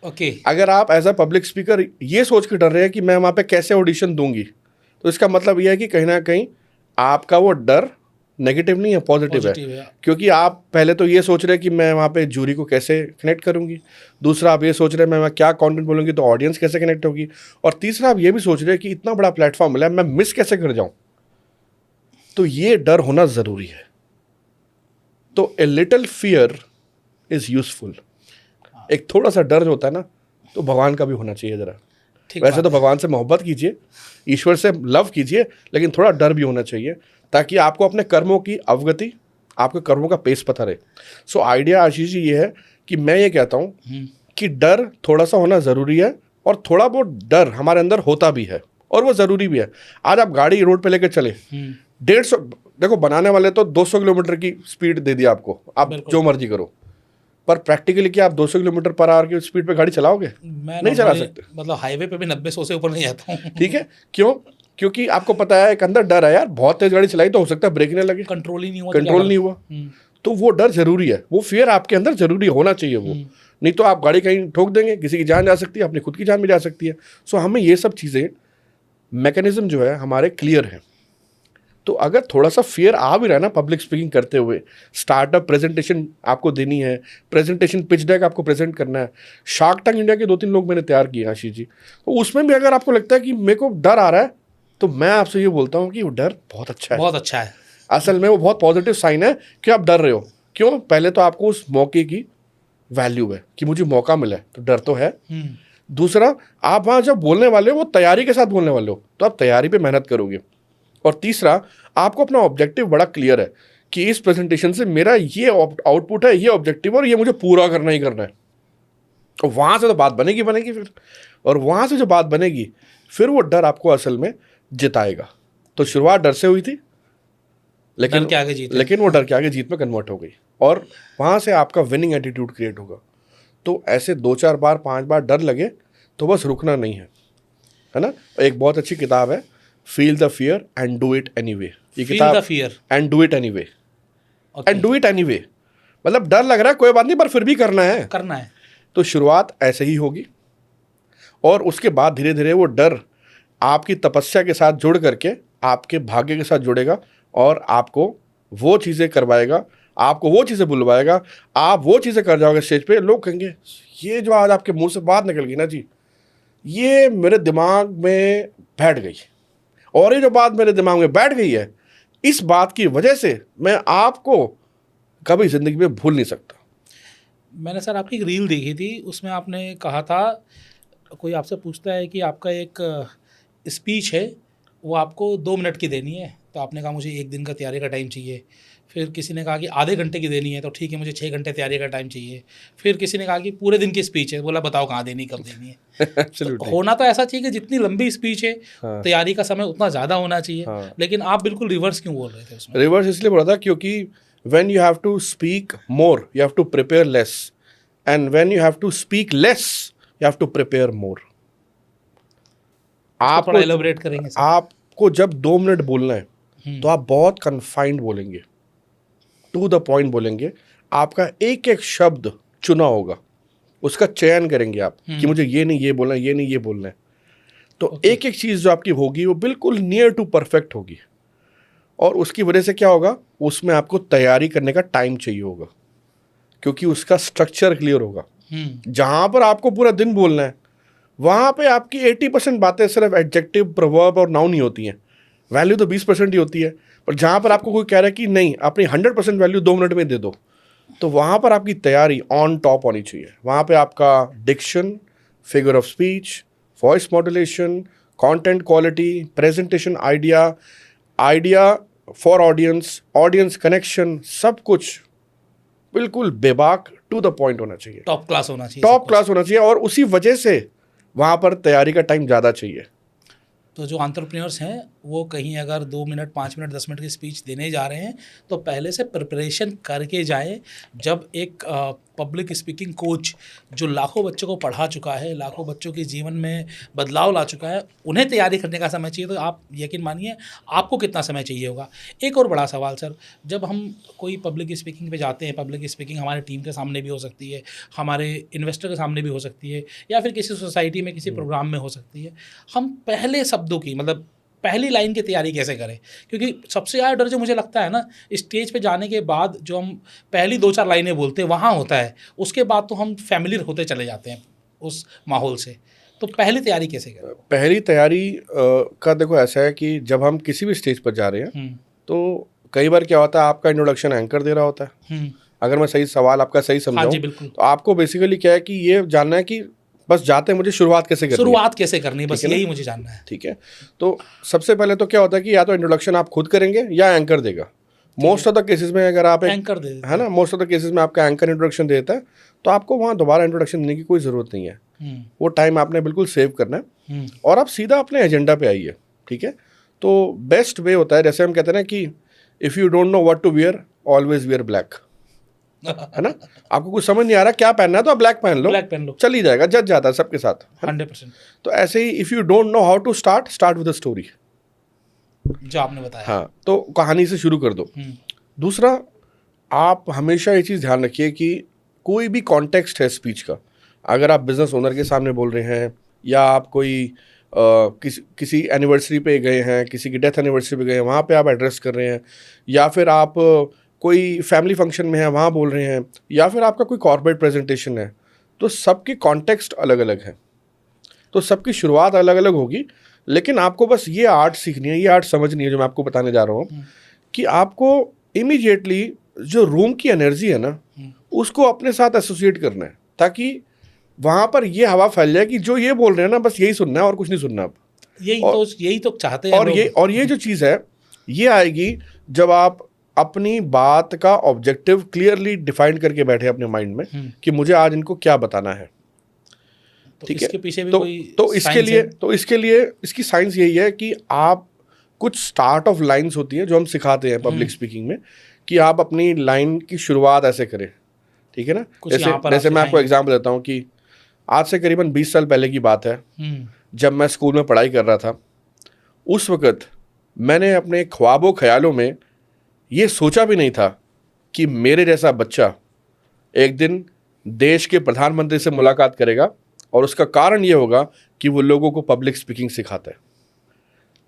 ओके। अगर आप एज अ पब्लिक स्पीकर ये सोच के डर रहे हैं कि मैं वहाँ पे कैसे ऑडिशन दूंगी, तो इसका मतलब यह है कि कहीं ना कहीं आपका वो डर नेगेटिव नहीं है, पॉजिटिव है। क्योंकि आप पहले तो ये सोच रहे हैं कि मैं वहाँ पे जूरी को कैसे कनेक्ट करूँगी, दूसरा आप ये सोच रहे हैं मैं क्या कंटेंट बोलूँगी तो ऑडियंस कैसे कनेक्ट होगी, और तीसरा आप ये भी सोच रहे हैं कि इतना बड़ा प्लेटफॉर्म मिला है, मैं मिस कैसे कर जाऊँ। तो ये डर होना ज़रूरी है। तो a little fear is useful. एक थोड़ा सा डर जो होता है ना, तो भगवान का भी होना चाहिए ज़रा। वैसे तो भगवान से मोहब्बत कीजिए, ईश्वर से लव कीजिए, लेकिन थोड़ा डर भी होना चाहिए, ताकि आपको अपने कर्मों की अवगति, आपके कर्मों का पेस पता रहे। सो आइडिया आशीष जी ये है कि मैं ये कहता हूँ कि डर थोड़ा सा होना ज़रूरी है, और थोड़ा बहुत डर हमारे अंदर होता भी है, और वो ज़रूरी भी है। आज आप गाड़ी रोड पे लेकर चले, 150, देखो बनाने वाले तो 200 किलोमीटर की स्पीड दे दी आपको, आप जो मर्जी करो, पर प्रैक्टिकली क्या आप 200 किलोमीटर पर आवर की स्पीड पे गाड़ी चलाओगे? नहीं चला सकते। मतलब हाईवे पे भी 90-100 से ऊपर नहीं आता हूँ। ठीक है, क्यों? क्योंकि आपको पता है एक अंदर डर है यार, बहुत तेज गाड़ी चलाई तो हो सकता है ब्रेक नहीं लगे, कंट्रोल ही नहीं हुआ, कंट्रोल नहीं हुआ। तो वो डर जरूरी है, वो फियर आपके अंदर जरूरी होना चाहिए। वो नहीं तो आप गाड़ी कहीं ठोक देंगे, किसी की जान जा सकती है, अपनी खुद की जान भी जा सकती है। सो हमें ये सब चीज़ें मैकेनिज्म जो है हमारे क्लियर है। तो अगर थोड़ा सा फियर आ भी रहा है ना पब्लिक स्पीकिंग करते हुए, स्टार्टअप प्रेजेंटेशन आपको देनी है, प्रेजेंटेशन पिच डेक आपको प्रेजेंट करना है, शार्क टैंक इंडिया के 2-3 लोग मैंने तैयार किए आशीष जी, तो उसमें भी अगर आपको लगता है कि मेरे को डर आ रहा है, तो मैं आपसे ये बोलता हूँ कि वो डर बहुत अच्छा है, बहुत अच्छा है। असल में वो बहुत पॉजिटिव साइन है कि आप डर रहे हो। क्यों? पहले तो आपको उस मौके की वैल्यू है कि मुझे मौका मिला है, तो डर तो है। दूसरा, आप वहाँ जब बोलने वाले हो वो तैयारी के साथ बोलने वाले हो, तो आप तैयारी पे मेहनत करोगे। और तीसरा, आपको अपना ऑब्जेक्टिव बड़ा क्लियर है कि इस प्रेजेंटेशन से मेरा ये आउटपुट है, ये ऑब्जेक्टिव और ये मुझे पूरा करना ही करना है। और वहाँ से तो बात बनेगी फिर, और वहाँ से जो बात बनेगी फिर वो डर आपको असल में जिताएगा। तो शुरुआत डर से हुई थी, लेकिन डर के आगे जीत, लेकिन वो डर के आगे जीत में कन्वर्ट हो गई, और वहाँ से आपका विनिंग एटीट्यूड क्रिएट होगा। तो ऐसे 2-4 बार 5 बार डर लगे तो बस रुकना नहीं है ना। एक बहुत अच्छी किताब है, feel the fear and do it anyway. ये किताब, feel the fear and do it anyway, and do it anyway, मतलब डर लग रहा है कोई बात नहीं, पर फिर भी करना है। तो शुरुआत ऐसे ही होगी, और उसके बाद धीरे धीरे वो डर आपकी तपस्या के साथ जुड़ करके आपके भाग्य के साथ जुड़ेगा, और आपको वो चीज़ें करवाएगा, आपको वो चीज़ें बुलवाएगा, आप वो चीज़ें कर जाओगे स्टेज पे, लोग कहेंगे ये जो आज आपके मुंह से बात निकल गई ना जी, ये मेरे दिमाग में बैठ गई, और ये जो बात मेरे दिमाग में बैठ गई है, इस बात की वजह से मैं आपको कभी ज़िंदगी में भूल नहीं सकता। मैंने सर आपकी एक रील देखी थी, उसमें आपने कहा था, कोई आपसे पूछता है कि आपका एक स्पीच है वो आपको 2 मिनट की देनी है, तो आपने कहा मुझे 1 दिन का तैयारी का टाइम चाहिए। फिर किसी ने कहा कि आधे घंटे की देनी है, तो ठीक है मुझे 6 घंटे तैयारी का टाइम चाहिए। फिर किसी ने कहा कि पूरे दिन की स्पीच है, बोला बताओ कहाँ देनी, कब देनी है। तो होना तो ऐसा चाहिए कि जितनी लंबी स्पीच है, हाँ, तैयारी का समय उतना ज़्यादा होना चाहिए। हाँ, लेकिन आप बिल्कुल रिवर्स क्यों बोल रहे थे उसमें? रिवर्स इसलिए बोला था क्योंकि when you have to speak more you have to prepare less, and when you have to speak less you have to prepare more। आप थोड़ा एलाबोरेट करेंगे सर? आपको जब 2 मिनट बोलना है तो आप बहुत कन्फाइंड बोलेंगे, टू द पॉइंट बोलेंगे, आपका एक एक शब्द चुना होगा, उसका चयन करेंगे आप कि मुझे ये नहीं ये बोलना है, ये नहीं ये बोलना है। तो एक एक चीज़ जो आपकी होगी वो बिल्कुल नियर टू परफेक्ट होगी, और उसकी वजह से क्या होगा, उसमें आपको तैयारी करने का टाइम चाहिए होगा, क्योंकि उसका स्ट्रक्चर क्लियर होगा। जहाँ पर आपको पूरा दिन बोलना है वहाँ पे आपकी 80% बातें सिर्फ एडजेक्टिव, प्रवर्ब और नाउन ही होती हैं, वैल्यू तो 20% ही होती है। पर जहाँ पर आपको कोई कह रहा है कि नहीं अपनी 100% वैल्यू 2 मिनट में दे दो, तो वहाँ पर आपकी तैयारी ऑन टॉप होनी चाहिए। वहाँ पे आपका diction, figure of speech, voice modulation, content quality, presentation idea for audience connection, सब कुछ बिल्कुल बेबाक, टू द पॉइंट होना चाहिए, टॉप क्लास होना चाहिए, टॉप क्लास होना चाहिए। और उसी वजह से वहाँ पर तैयारी का टाइम ज़्यादा चाहिए। तो जो एंटरप्रेन्योर्स हैं वो कहीं अगर 2 मिनट, 5 मिनट, 10 मिनट की स्पीच देने जा रहे हैं तो पहले से प्रिपरेशन करके जाएं। जब एक पब्लिक स्पीकिंग कोच जो लाखों बच्चों को पढ़ा चुका है, लाखों बच्चों के जीवन में बदलाव ला चुका है, उन्हें तैयारी करने का समय चाहिए, तो आप यकीन मानिए आपको कितना समय चाहिए होगा। एक और बड़ा सवाल सर, जब हम कोई पब्लिक स्पीकिंग पे जाते हैं, पब्लिक स्पीकिंग हमारे टीम के सामने भी हो सकती है, हमारे इन्वेस्टर के सामने भी हो सकती है, या फिर किसी सोसाइटी में किसी प्रोग्राम में हो सकती है, हम पहले शब्दों की मतलब पहली लाइन की तैयारी कैसे करें? क्योंकि सबसे ज़्यादा डर जो मुझे लगता है ना, स्टेज पे जाने के बाद जो हम पहली 2-4 लाइनें बोलते हैं वहाँ होता है, उसके बाद तो हम फैमिलियर होते चले जाते हैं उस माहौल से। तो पहली तैयारी कैसे करें? पहली तैयारी का देखो ऐसा है कि जब हम किसी भी स्टेज पर जा रहे हैं तो कई बार क्या होता है, आपका इंट्रोडक्शन एंकर दे रहा होता है। अगर मैं सही सवाल आपका सही समझाऊं तो आपको बेसिकली क्या है कि ये जानना है कि बस जाते हैं मुझे शुरुआत कैसे करनी है, बस यही मुझे जानना है। ठीक है, तो सबसे पहले तो क्या होता है कि या तो इंट्रोडक्शन आप खुद करेंगे या एंकर देगा। मोस्ट ऑफ द केसेस में अगर आप एंकर दे है ना, मोस्ट ऑफ द केसेस में आपका एंकर इंट्रोडक्शन देता है, तो आपको वहाँ दोबारा इंट्रोडक्शन देने की कोई ज़रूरत नहीं है। वो टाइम आपने बिल्कुल सेव करना है और आप सीधा अपने एजेंडा पे आइए। ठीक है, तो बेस्ट वे होता है, जैसे हम कहते हैं ना कि if you don't know what to wear always wear black, है ना। आपको कुछ समझ नहीं आ रहा क्या पहनना है तो आप ब्लैक पहन लो, चल ही जाएगा, जज जाता है सबके साथ 100%। तो ऐसे ही if you don't know how to start with a story, जो आपने बताया। हाँ, तो कहानी से शुरू कर दो। दूसरा, आप हमेशा ये चीज़ ध्यान रखिए कि कोई भी कॉन्टेक्स्ट है स्पीच का, अगर आप बिजनेस ओनर के सामने बोल रहे हैं या आप कोई किसी एनिवर्सरी पे गए हैं, किसी की डेथ एनिवर्सरी पे गए हैं, वहाँ पे आप एड्रेस कर रहे हैं, या फिर आप कोई फैमिली फंक्शन में है वहाँ बोल रहे हैं, या फिर आपका कोई कॉर्पोरेट प्रेजेंटेशन है, तो सबकी कॉन्टेक्स्ट अलग अलग है, तो सबकी शुरुआत अलग अलग होगी। लेकिन आपको बस ये आर्ट सीखनी है, ये आर्ट समझनी है जो मैं आपको बताने जा रहा हूँ, कि आपको इमीडिएटली जो रूम की एनर्जी है ना, उसको अपने साथ एसोसिएट करना है, ताकि वहाँ पर ये हवा फैल जाए कि जो ये बोल रहे हैं ना, बस यही सुनना है और कुछ नहीं सुनना अब। यही तो चाहते हैं लोग। और ये जो चीज़ है, ये आएगी जब आप अपनी बात का ऑब्जेक्टिव क्लियरली डिफाइन करके बैठे अपने माइंड में कि मुझे आज इनको क्या बताना है। ठीक है, इसके पीछे भी इसके लिए इसकी साइंस यही है कि आप कुछ स्टार्ट ऑफ लाइंस होती है जो हम सिखाते हैं पब्लिक स्पीकिंग में, कि आप अपनी लाइन की शुरुआत ऐसे करें। ठीक है ना, जैसे मैं आपको एग्जाम्पल देता हूँ कि आज से करीबन 20 साल पहले की बात है, जब मैं स्कूल में पढ़ाई कर रहा था, उस वक़्त मैंने अपने ख्वाबों ख्यालों में ये सोचा भी नहीं था कि मेरे जैसा बच्चा एक दिन देश के प्रधानमंत्री से मुलाकात करेगा, और उसका कारण ये होगा कि वो लोगों को पब्लिक स्पीकिंग सिखाता है।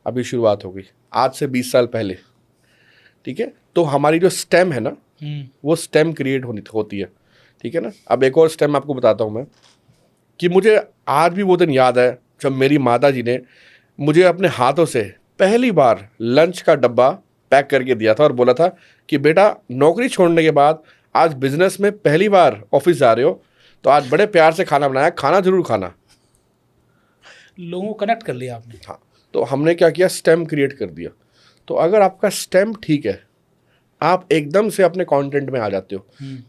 अभी शुरुआत हो गई आज से 20 साल पहले। ठीक है, तो हमारी जो स्टेम है ना, वो स्टेम क्रिएट होती है। ठीक है ना, अब एक और स्टेम आपको बताता हूँ मैं, कि मुझे आज भी वो दिन याद है जब मेरी माता जी ने मुझे अपने हाथों से पहली बार लंच का डब्बा पैक करके दिया था और बोला था कि बेटा, नौकरी छोड़ने के बाद आज बिजनेस में पहली बार ऑफिस जा रहे हो, तो आज बड़े प्यार से खाना बनाया, खाना जरूर खाना। लोगों को कनेक्ट कर लिया आपने। हाँ, तो हमने क्या किया, स्टेम क्रिएट कर दिया। तो अगर आपका स्टेम ठीक है, आप एकदम से अपने कंटेंट में आ जाते हो।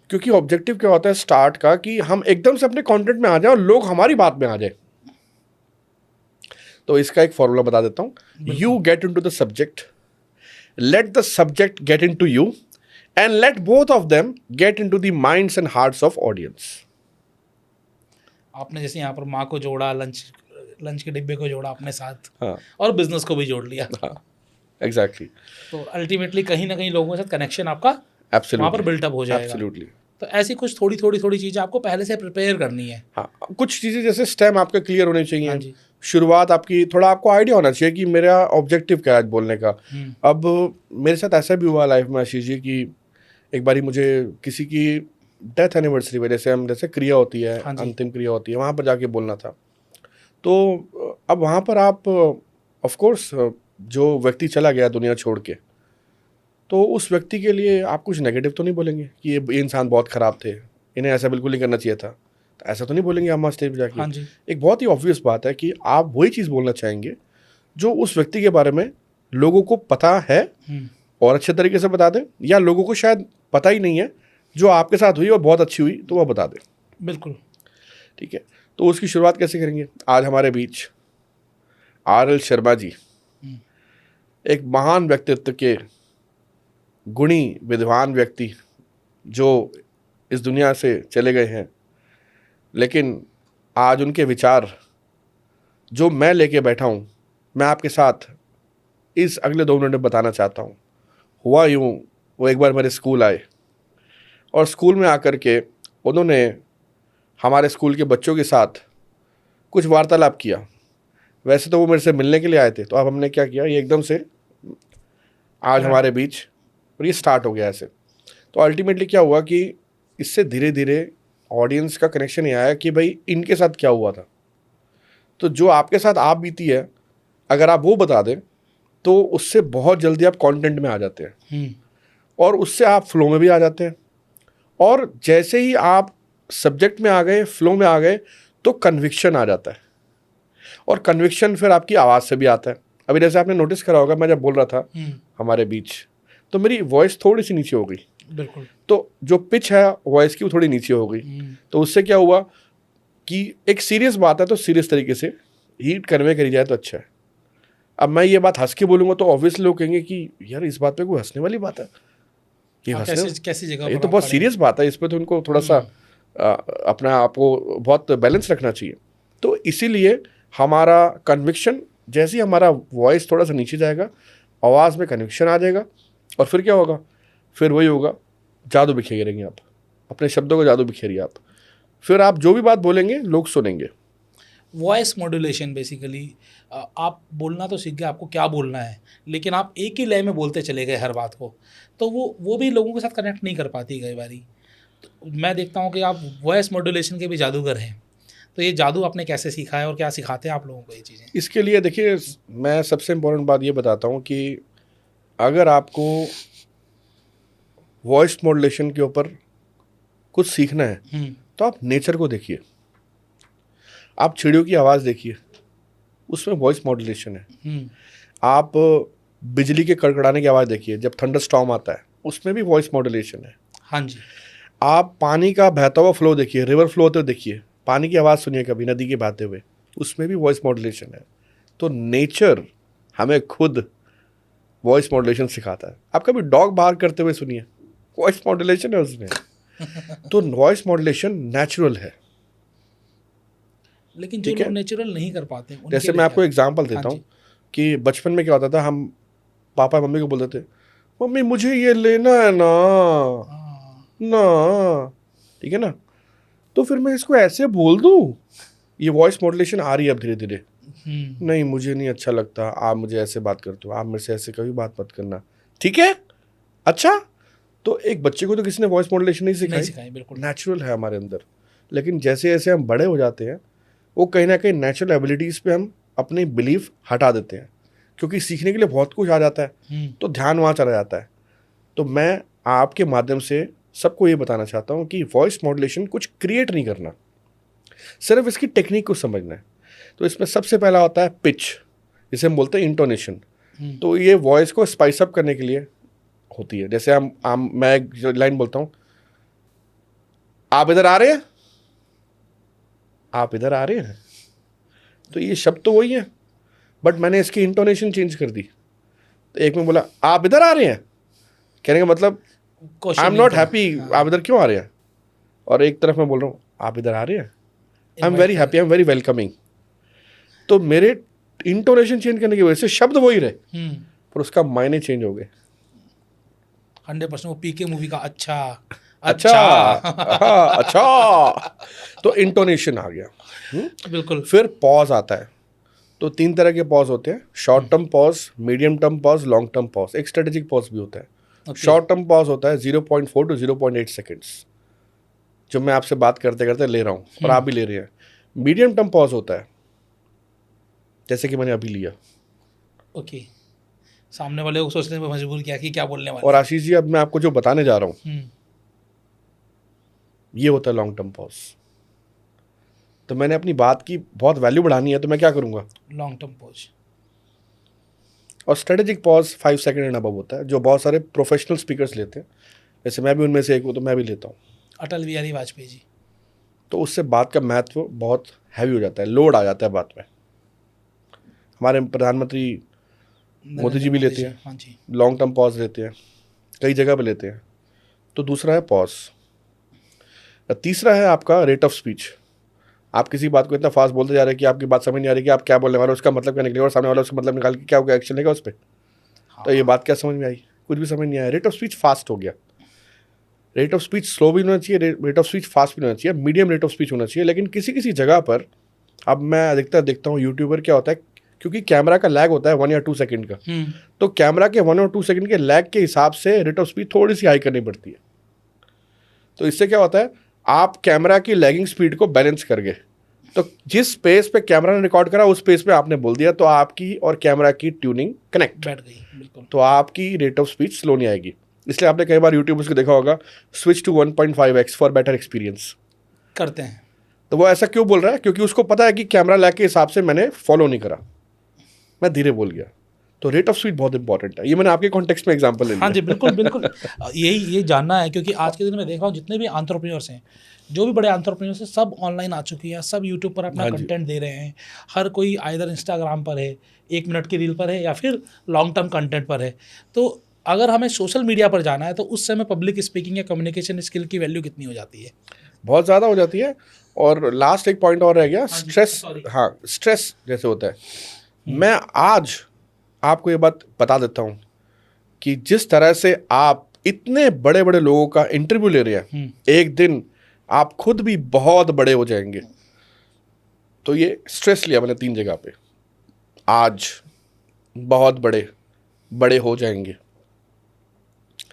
क्योंकि ऑब्जेक्टिव क्या होता है स्टार्ट का, कि हम एकदम से अपने कंटेंट में आ जाए और लोग हमारी बात में आ जाए। तो इसका एक फॉर्मूला बता देता हूँ, you get into the subject, let the subject get into you, and let both of them get into the minds and hearts of audience. आपने जैसे यहाँ पर माँ को जोड़ा, लंच के डिब्बे को जोड़ा अपने साथ, हाँ, और बिजनेस को भी जोड़ लिया। हाँ, एग्जैक्टली। तो अल्टीमेटली कहीं ना कहीं लोगों के साथ कनेक्शन आपका वहाँ पर बिल्टअप हो जाएगा। एब्सोल्युटली। तो ऐसी कुछ थोड़ी चीज़ें आपको पहले से प्रिपेयर करनी है। हाँ, कुछ चीज़ें जैसे स्टेम आपका क्लियर होने चाहिए। हाँ जी। शुरुआत आपकी, थोड़ा आपको आइडिया होना चाहिए कि मेरा ऑब्जेक्टिव क्या है आज बोलने का। अब मेरे साथ ऐसा भी हुआ लाइफ में आशीष जी कि एक बारी मुझे किसी की डेथ एनिवर्सरी पे, जैसे क्रिया होती है, अंतिम क्रिया होती है, वहाँ पर जाके बोलना था। तो अब वहाँ पर आप ऑफ कोर्स जो व्यक्ति चला गया दुनिया छोड़ के, तो उस व्यक्ति के लिए आप कुछ नेगेटिव तो नहीं बोलेंगे कि ये इंसान बहुत ख़राब थे, इन्हें ऐसा बिल्कुल नहीं करना चाहिए था, तो ऐसा तो नहीं बोलेंगे आप वहाँ स्टेज पर जाके। हाँ जी। एक बहुत ही ऑब्वियस बात है कि आप वही चीज़ बोलना चाहेंगे जो उस व्यक्ति के बारे में लोगों को पता है और अच्छे तरीके से बता दें, या लोगों को शायद पता ही नहीं है, जो आपके साथ हुई और बहुत अच्छी हुई तो वह बता दें। बिल्कुल। ठीक है, तो उसकी शुरुआत कैसे करेंगे। आज हमारे बीच RL शर्मा जी, एक महान व्यक्तित्व के गुणी विद्वान व्यक्ति जो इस दुनिया से चले गए हैं, लेकिन आज उनके विचार जो मैं लेके बैठा हूँ, मैं आपके साथ इस अगले 2 मिनट में बताना चाहता हूँ। हुआ यूँ, वो एक बार मेरे स्कूल आए और स्कूल में आकर के उन्होंने हमारे स्कूल के बच्चों के साथ कुछ वार्तालाप किया। वैसे तो वो मेरे से मिलने के लिए आए थे, तो अब हमने क्या किया, ये एकदम से आज हमारे बीच, और ये स्टार्ट हो गया ऐसे। तो अल्टीमेटली क्या हुआ कि इससे धीरे धीरे ऑडियंस का कनेक्शन ये आया कि भाई इनके साथ क्या हुआ था। तो जो आपके साथ आप बीती है, अगर आप वो बता दें तो उससे बहुत जल्दी आप कंटेंट में आ जाते हैं, और उससे आप फ्लो में भी आ जाते हैं। और जैसे ही आप सब्जेक्ट में आ गए, फ्लो में आ गए, तो कन्विक्शन आ जाता है, और कन्विक्शन फिर आपकी आवाज़ से भी आता है। अभी जैसे आपने नोटिस करा होगा, मैं जब बोल रहा था हमारे बीच, तो मेरी वॉइस थोड़ी सी नीचे हो गई। बिल्कुल। तो जो पिच है वॉइस की वो थोड़ी नीचे हो गई। तो उससे क्या हुआ कि एक सीरियस बात है तो सीरियस तरीके से हीट कन्वे करी जाए तो अच्छा है। अब मैं ये बात हंस के बोलूँगा तो ऑब्वियसली लोग कहेंगे कि यार इस बात पे कोई हंसने वाली बात है, ये कैसी जगह, ये तो बहुत सीरियस बात है, इस पर तो उनको थोड़ा सा अपना आपको बहुत बैलेंस रखना चाहिए। तो इसीलिए हमारा कन्विक्शन, जैसे ही हमारा वॉइस थोड़ा सा नीचे जाएगा, आवाज़ में कन्विक्शन आ जाएगा, और फिर क्या होगा, फिर वही होगा, जादू बिखेरेंगे आप, अपने शब्दों को जादू बिखेरिए आप, फिर आप जो भी बात बोलेंगे लोग सुनेंगे। वॉइस मॉड्यूलेशन बेसिकली, आप बोलना तो सीख गए, आपको क्या बोलना है, लेकिन आप एक ही लय में बोलते चले गए हर बात को, तो वो भी लोगों के साथ कनेक्ट नहीं कर पाती कई बारी। तो मैं देखता हूँ कि आप वॉइस मॉड्यूलेशन के भी जादूगर हैं, तो ये जादू आपने कैसे सीखा है और क्या सिखाते हैं आप लोगों को ये चीज़ें? इसके लिए देखिए, मैं सबसे इम्पोर्टेंट बात ये बताता हूँ कि अगर आपको वॉइस मॉड्यूलेशन के ऊपर कुछ सीखना है तो आप नेचर को देखिए, आप चिड़ियों की आवाज़ देखिए, उसमें वॉइस मॉड्यूलेशन है। आप बिजली के कड़कड़ाने की आवाज़ देखिए, जब थंडर स्टॉर्म आता है उसमें भी वॉइस मॉड्यूलेशन है। हाँ जी। आप पानी का बहता हुआ फ्लो देखिए, रिवर फ्लो होते हुए देखिए, पानी की आवाज़ सुनिए कभी नदी के बहते हुए, उसमें भी वॉइस मॉड्यूलेशन है। तो नेचर हमें खुद वॉइस मॉड्यूलेशन सिखाता है। आप कभी डॉग बाहर करते हुए सुनिए, वॉइस मॉड्यूलेशन है उसमें। तो वॉइस मॉड्यूलेशन नेचुरल है। लेकिन जो ठीक है? लोग नेचुरल नहीं कर पाते उनके जैसे लिए मैं आपको क्या? एग्जांपल हाँ देता हूँ जी। कि बचपन में क्या होता था, हम पापा मम्मी को बोलते थे, मम्मी मुझे ये लेना है ना, हाँ। ना, ठीक है ना, तो फिर मैं इसको ऐसे बोल दूँ, ये वॉइस मॉड्यूलेशन आ रही है अब धीरे धीरे। नहीं मुझे नहीं अच्छा लगता, आप मुझे ऐसे बात करते हो, आप मेरे से ऐसे कभी बात मत करना, ठीक है, अच्छा। तो एक बच्चे को तो किसी ने वॉइस मॉड्यूलेशन नहीं नहीं सिखाई, सिखाई, बिल्कुल। नेचुरल है हमारे अंदर। लेकिन जैसे जैसे हम बड़े हो जाते हैं, वो कहीं ना कहीं नेचुरल एबिलिटीज़ पे हम अपनी बिलीफ हटा देते हैं, क्योंकि सीखने के लिए बहुत कुछ आ जाता है तो ध्यान वहाँ चला जाता है। तो मैं आपके माध्यम से सबको ये बताना चाहता हूँ कि वॉइस मॉड्यूलेशन कुछ क्रिएट नहीं करना, सिर्फ इसकी टेक्निक को समझना है। तो इसमें सबसे पहला होता है पिच, जिसे हम बोलते हैं इंटोनेशन। तो ये वॉइस को स्पाइस अप करने के लिए होती है। जैसे मैं एक लाइन बोलता हूँ, आप इधर आ रहे हैं, आप इधर आ रहे हैं, तो ये शब्द तो वही है, बट मैंने इसकी इंटोनेशन चेंज कर दी। तो एक में बोला आप इधर आ रहे हैं, कहने का मतलब आई एम नॉट हैप्पी, आप इधर क्यों आ रहे हैं। और एक तरफ मैं बोल रहा हूँ आप इधर आ रहे हैं, I am very happy, I am very welcoming. तो मेरे इंटोनेशन चेंज करने की वजह से शब्द वही रहे पर उसका मायने चेंज हो गए। 100% वो पीके मूवी का अच्छा अच्छा, हाँ, अच्छा। तो इंटोनेशन आ गया। बिल्कुल। फिर पॉज आता है। तो 3 तरह के पॉज होते हैं, short term pause, medium term pause, long term pause, एक स्ट्रेटेजिक पॉज भी होता है। शॉर्ट टर्म पॉज होता है 0.4 to 0.8 सेकेंड्स, जो मैं आपसे बात करते करते ले रहा हूँ और आप भी ले रहे हैं। मीडियम टर्म पॉज होता है जैसे कि मैंने अभी लिया। ओके, सामने वाले को सोचने में मजबूर किया कि क्या बोलने वाले और आशीष जी, अब मैं आपको जो बताने जा रहा हूँ हैं। ये होता है लॉन्ग टर्म पॉज। तो मैंने अपनी बात की बहुत वैल्यू बढ़ानी है तो मैं क्या करूँगा, लॉन्ग टर्म पॉज। और strategic pause 5 second and above होता है, जो बहुत सारे प्रोफेशनल स्पीकर्स लेते हैं, जैसे मैं भी उनमें से एक हूँ तो मैं भी लेता हूँ। अटल बिहारी वाजपेयी जी। तो उससे बात का महत्व बहुत हैवी हो जाता है, लोड आ जाता है बात में। हमारे प्रधानमंत्री मोदी जी भी लेते हैं, हाँ जी। लॉन्ग टर्म पॉज लेते हैं, कई जगह पे लेते हैं। तो दूसरा है पॉज। तीसरा है आपका रेट ऑफ स्पीच। आप किसी बात को इतना फास्ट बोलते जा रहे हैं कि आपकी बात समझ नहीं आ रही कि आप क्या बोलने वाले हो, उसका मतलब क्या निकलेगा, और सामने वाला उसका मतलब निकाल के क्या होगा, एक्शन लेगा उस पर। तो ये बात क्या समझ में आई, कुछ भी समझ नहीं आया। रेट ऑफ स्पीच फास्ट हो गया। रेट ऑफ स्पीच स्लो भी होना चाहिए, रेट ऑफ स्पीच फास्ट भी होना चाहिए, मीडियम रेट ऑफ स्पीच होना चाहिए। लेकिन किसी किसी जगह पर, अब मैं अधिकतर देखता हूँ यूट्यूबर क्या होता है, क्योंकि कैमरा का लैग होता है 1 या 2 सेकंड का, तो कैमरा के 1 और 2 सेकंड के लैग के हिसाब से रेट ऑफ स्पीच थोड़ी सी हाई करनी पड़ती है। तो इससे क्या होता है, आप कैमरा की लैगिंग स्पीड को बैलेंस कर गए, तो जिस स्पेस पे कैमरा ने रिकॉर्ड करा उस स्पेस पे आपने बोल दिया, तो आपकी और कैमरा की ट्यूनिंग कनेक्ट बैठ गई। बिल्कुल। तो आपकी रेट ऑफ स्पीच स्लो नहीं आएगी। इसलिए आपने कई बार यूट्यूब को देखा होगा, switch to 1.5x for better experience करते हैं। तो वो ऐसा क्यों बोल रहा है, क्योंकि उसको पता है कि कैमरा लैग के हिसाब से मैंने फॉलो नहीं करा, मैं धीरे बोल गया। तो रेट ऑफ स्पीच बहुत इंपॉर्टेंट है। ये मैंने आपके कॉन्टेक्स्ट में एग्जांपल ले लिया। हाँ जी, बिल्कुल बिल्कुल। ये जानना है, क्योंकि आज के दिन में देखा हूँ जितने भी एंटरप्रेन्योर्स हैं, जो भी बड़े एंटरप्रेन्योर्स हैं, सब ऑनलाइन आ चुकी हैं, सब यूट्यूब पर अपना कंटेंट दे रहे हैं। हर कोई आइदर इंस्टाग्राम पर है, 1 मिनट की रील पर है, या फिर लॉन्ग टर्म कंटेंट पर है। तो अगर हमें सोशल मीडिया पर जाना है तो उस समय पब्लिक स्पीकिंग या कम्युनिकेशन स्किल की वैल्यू कितनी हो जाती है? बहुत ज़्यादा हो जाती है। और लास्ट एक पॉइंट और रह गया, स्ट्रेस। हाँ, स्ट्रेस जैसे होता है, मैं आज आपको ये बात बता देता हूँ कि जिस तरह से आप इतने बड़े बड़े लोगों का इंटरव्यू ले रहे हैं, एक दिन आप खुद भी बहुत बड़े हो जाएंगे। तो ये स्ट्रेस लिया मैंने 3 जगह पे। आज बहुत बड़े बड़े हो जाएंगे,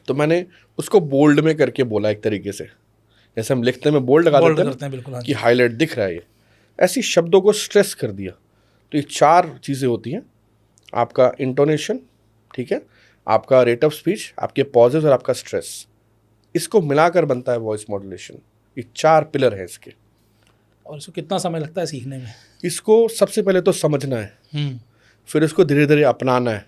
तो मैंने उसको बोल्ड में करके बोला एक तरीके से, जैसे हम लिखते में बोल्ड लगा देते करते हैं बिल्कुल, हाँ हैं कि हाईलाइट दिख रहा है, ये ऐसी शब्दों को स्ट्रेस कर दिया। तो ये 4 चीज़ें होती हैं, आपका इंटोनेशन, ठीक है, आपका रेट ऑफ स्पीच, आपके पॉजेज और आपका स्ट्रेस, इसको मिलाकर बनता है वॉइस मॉड्यूलेशन। ये 4 पिलर हैं इसके। और इसको कितना समय लगता है सीखने में? इसको सबसे पहले तो समझना है, फिर इसको धीरे धीरे अपनाना है,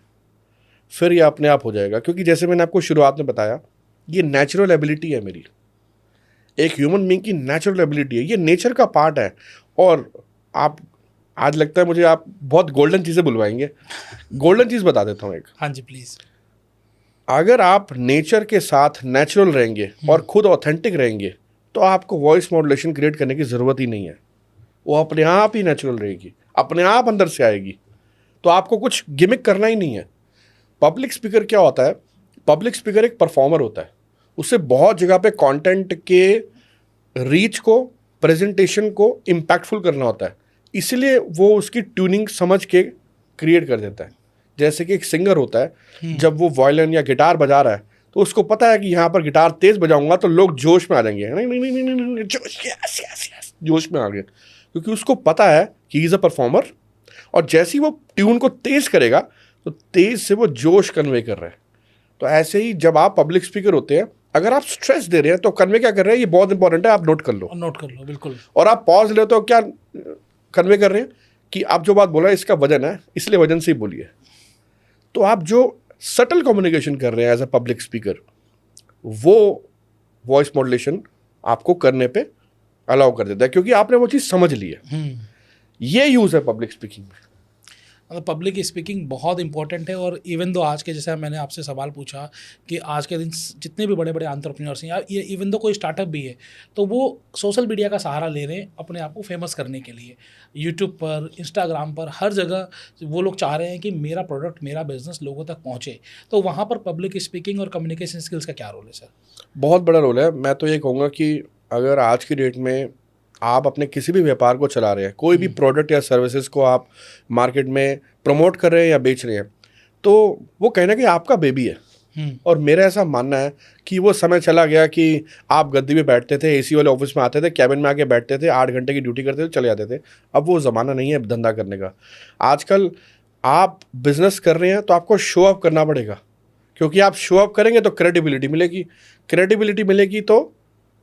फिर ये अपने आप हो जाएगा। क्योंकि जैसे मैंने आपको शुरुआत में बताया, ये नेचुरल एबिलिटी है मेरी, एक ह्यूमन बीइंग की नेचुरल एबिलिटी है, ये नेचर का पार्ट है। और आप आज लगता है मुझे आप बहुत गोल्डन चीज़ें बुलवाएंगे, गोल्डन चीज़ बता देता हूँ एक। हाँ जी प्लीज़। अगर आप नेचर के साथ नेचुरल रहेंगे और खुद ऑथेंटिक रहेंगे, तो आपको वॉइस मॉड्यूलेशन क्रिएट करने की ज़रूरत ही नहीं है, वो अपने आप ही नेचुरल रहेगी, अपने आप अंदर से आएगी। तो आपको कुछ गिमिक करना ही नहीं है। पब्लिक स्पीकर क्या होता है? पब्लिक स्पीकर एक परफॉर्मर होता है, उसे बहुत जगह पे कंटेंट के रीच को, प्रेजेंटेशन को इम्पैक्टफुल करना होता है, इसलिए वो उसकी ट्यूनिंग समझ के क्रिएट कर देता है। जैसे कि एक सिंगर होता है, जब वो वायलिन या गिटार बजा रहा है, तो उसको पता है कि यहाँ पर गिटार तेज बजाऊंगा तो लोग जोश में आ जाएंगे, नहीं नहीं नहीं नहीं नहीं जोश, यस यस यस, जोश में आ गए, क्योंकि उसको पता है कि ही इज़ अ परफॉर्मर। और जैसे ही वो ट्यून को तेज करेगा तो तेज से वो जोश कन्वे कर रहा है। तो ऐसे ही जब आप पब्लिक स्पीकर होते हैं, अगर आप स्ट्रेस दे रहे हैं तो कन्वे क्या कर रहे हैं, ये बहुत इंपॉर्टेंट है, आप नोट कर लो। नोट कर लो बिल्कुल। और आप पॉज ले तो क्या कन्वे कर रहे हैं कि आप जो बात बोल रहे हैं इसका वजन है, इसलिए वजन से ही बोलिए। तो आप जो सटल कम्युनिकेशन कर रहे हैं एज अ पब्लिक स्पीकर, वो वॉइस मॉड्यूलेशन आपको करने पे अलाउ कर देता है, क्योंकि आपने वो चीज़ समझ ली है। ये यूज़ है पब्लिक स्पीकिंग में। मतलब पब्लिक स्पीकिंग बहुत इंपॉर्टेंट है। और इवन दो आज के, जैसे मैंने आपसे सवाल पूछा कि आज के दिन जितने भी बड़े बड़े एंटरप्रेन्योर्स हैं, या ये इवन दो कोई स्टार्टअप भी है, तो वो सोशल मीडिया का सहारा ले रहे हैं अपने आप को फेमस करने के लिए। यूट्यूब पर, इंस्टाग्राम पर, हर जगह वो लोग चाह रहे हैं कि मेरा प्रोडक्ट, मेरा बिजनेस लोगों तक पहुँचे। तो वहाँ पर पब्लिक स्पीकिंग और कम्युनिकेशन स्किल्स का क्या रोल है सर? बहुत बड़ा रोल है। मैं तो ये कहूँगा कि अगर आज की डेट में आप अपने किसी भी व्यापार को चला रहे हैं, कोई भी प्रोडक्ट या सर्विसेज को आप मार्केट में प्रमोट कर रहे हैं या बेच रहे हैं, तो वो कहीं ना कहीं आपका बेबी है। और मेरा ऐसा मानना है कि वो समय चला गया कि आप गद्दी पे बैठते थे, एसी वाले ऑफिस में आते थे, कैबिन में आके बैठते थे, 8 घंटे की ड्यूटी करते थे, चले जाते थे। अब वो ज़माना नहीं है धंधा करने का। आजकल आप बिजनेस कर रहे हैं तो आपको शो अप करना पड़ेगा, क्योंकि आप शो अप करेंगे तो क्रेडिबिलिटी मिलेगी, क्रेडिबिलिटी मिलेगी तो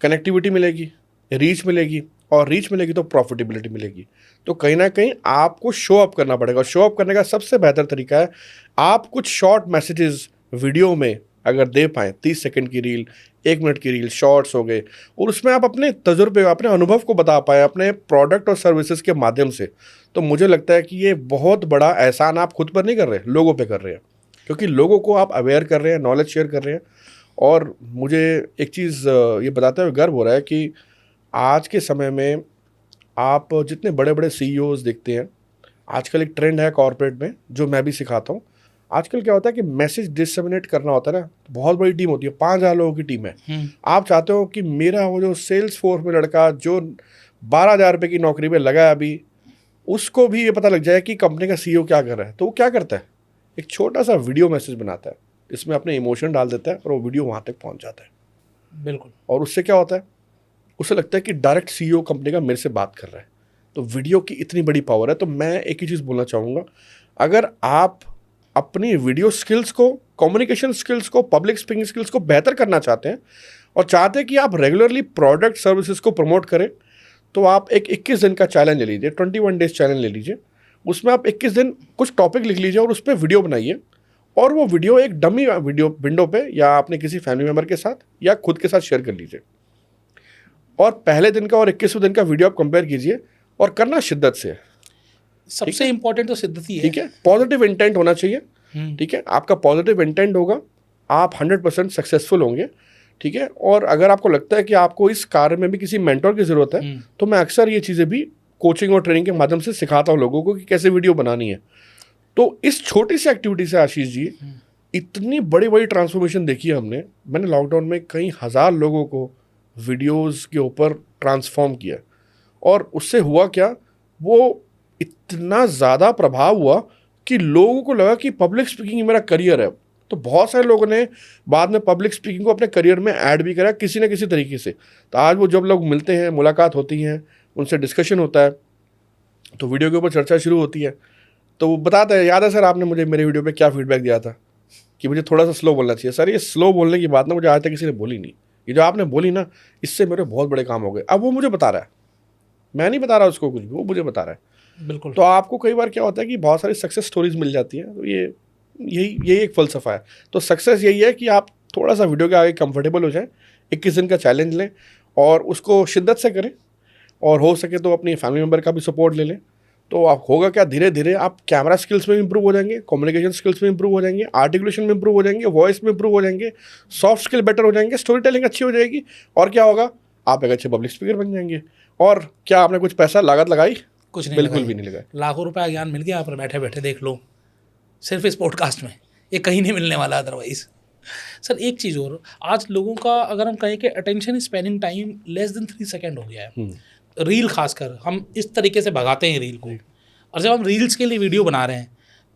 कनेक्टिविटी मिलेगी, रीच मिलेगी, और रीच मिलेगी तो प्रॉफिटेबिलिटी मिलेगी। तो कहीं ना कहीं आपको शो अप करना पड़ेगा। शो अप करने का सबसे बेहतर तरीका है, आप कुछ शॉर्ट मैसेजेस वीडियो में अगर दे पाएँ, 30 सेकंड की रील, 1 मिनट की रील, शॉर्ट्स हो गए, और उसमें आप अपने तजुर्बे, अपने अनुभव को बता पाएँ अपने प्रोडक्ट और सर्विसेज के माध्यम से, तो मुझे लगता है कि ये बहुत बड़ा एहसान आप खुद पर नहीं कर रहे, लोगों पर कर रहे हैं, क्योंकि लोगों को आप अवेयर कर रहे हैं, नॉलेज शेयर कर रहे हैं। और मुझे एक चीज़ ये बताते हुए गर्व हो रहा है कि आज के समय में आप जितने बड़े बड़े CEOs देखते हैं, आजकल एक ट्रेंड है कॉर्पोरेट में, जो मैं भी सिखाता हूँ। आजकल क्या होता है कि मैसेज डिसमिनेट करना होता है ना, बहुत बड़ी टीम होती है, 5000 लोगों की टीम है। आप चाहते हो कि मेरा वो जो सेल्स फोर्स में लड़का जो 12,000 रुपये की नौकरी पे लगा है अभी, उसको भी ये पता लग जाए कि कंपनी का CEO क्या कर रहा है। तो वो क्या करता है, एक छोटा सा वीडियो मैसेज बनाता है, इसमें अपने इमोशन डाल देता है और वो वीडियो वहाँ तक पहुँच जाता है। बिल्कुल। और उससे क्या होता है, उसे लगता है कि डायरेक्ट CEO कंपनी का मेरे से बात कर रहा है। तो वीडियो की इतनी बड़ी पावर है। तो मैं एक ही चीज़ बोलना चाहूँगा, अगर आप अपनी वीडियो स्किल्स को, कम्युनिकेशन स्किल्स को, पब्लिक स्पीकिंग स्किल्स को बेहतर करना चाहते हैं और चाहते हैं कि आप रेगुलरली प्रोडक्ट सर्विसेज को प्रमोट करें, तो आप एक 21 दिन का चैलेंज ले लीजिए, 21 डेज चैलेंज ले लीजिए। उसमें आप 21 दिन कुछ टॉपिक लिख लीजिए और उस पर वीडियो बनाइए, और वो वीडियो एक डमी वीडियो विंडो पे या अपने किसी फैमिली मेम्बर के साथ या खुद के साथ शेयर कर लीजिए। और पहले दिन का और 21वें दिन का वीडियो आप कंपेयर कीजिए, और करना शिद्दत से। सबसे इंपॉर्टेंट तो शिद्दत ही है। ठीक है, पॉजिटिव इंटेंट होना चाहिए। ठीक है, आपका पॉजिटिव इंटेंट होगा, आप 100% सक्सेसफुल होंगे। ठीक है, और अगर आपको लगता है कि आपको इस कार्य में भी किसी मेंटोर की ज़रूरत है, तो मैं अक्सर ये चीज़ें भी कोचिंग और ट्रेनिंग के माध्यम से सिखाता हूँ लोगों को कि कैसे वीडियो बनानी है। तो इस छोटी सी एक्टिविटी से आशीष जी इतनी बड़ी बड़ी ट्रांसफॉर्मेशन देखी है हमने। मैंने लॉकडाउन में कई हज़ार लोगों को वीडियोस के ऊपर ट्रांसफॉर्म किया, और उससे हुआ क्या, वो इतना ज़्यादा प्रभाव हुआ कि लोगों को लगा कि पब्लिक स्पीकिंग मेरा करियर है। तो बहुत सारे लोगों ने बाद में पब्लिक स्पीकिंग को अपने करियर में ऐड भी करा किसी न किसी तरीके से। तो आज वो जब लोग मिलते हैं, मुलाकात होती हैं, उनसे डिस्कशन होता है, तो वीडियो के ऊपर चर्चा शुरू होती है, तो वो बताते हैं, याद है सर आपने मुझे मेरे वीडियो पे क्या फीडबैक दिया था कि मुझे थोड़ा सा स्लो बोलना चाहिए। सर ये स्लो बोलने की बात ना मुझे आज तक किसी ने बोली नहीं, ये जो आपने बोली ना, इससे मेरे बहुत बड़े काम हो गए। अब वो मुझे बता रहा है, मैं नहीं बता रहा उसको कुछ भी, वो मुझे बता रहा है। बिल्कुल। तो आपको कई बार क्या होता है कि बहुत सारी सक्सेस स्टोरीज मिल जाती हैं। तो यही एक फ़लसफ़ा है। तो सक्सेस यही है कि आप थोड़ा सा वीडियो के आगे कंफर्टेबल हो जाएं, 21 दिन का चैलेंज लें और उसको शिद्दत से करें, और हो सके तो अपनी फैमिली मेम्बर का भी सपोर्ट ले लें। तो आप होगा क्या, धीरे धीरे आप कैमरा स्किल्स में इंप्रूव हो जाएंगे, कम्युनिकेशन स्किल्स में इंप्रूव हो जाएंगे, आर्टिकुलेशन में इंप्रूव हो जाएंगे, वॉइस में इंप्रूव हो जाएंगे, सॉफ्ट स्किल बेटर हो जाएंगे, स्टोरी टेलिंग अच्छी हो जाएगी, और क्या होगा, आप एक अच्छे पब्लिक स्पीकर बन जाएंगे। और क्या आपने कुछ पैसा लागत लगाई? कुछ नहीं, बिल्कुल भी नहीं लगाई। लाखों रुपए ज्ञान मिल गया यहाँ पर बैठे बैठे, देख लो, सिर्फ इस पॉडकास्ट में। ये कहीं नहीं मिलने वाला अदरवाइज। सर एक चीज़ और, आज लोगों का अगर हम कहें कि attention spanning time less than 3 second हो गया है। रील खासकर हम इस तरीके से भगाते हैं रील को, और जब हम रील्स के लिए वीडियो बना रहे हैं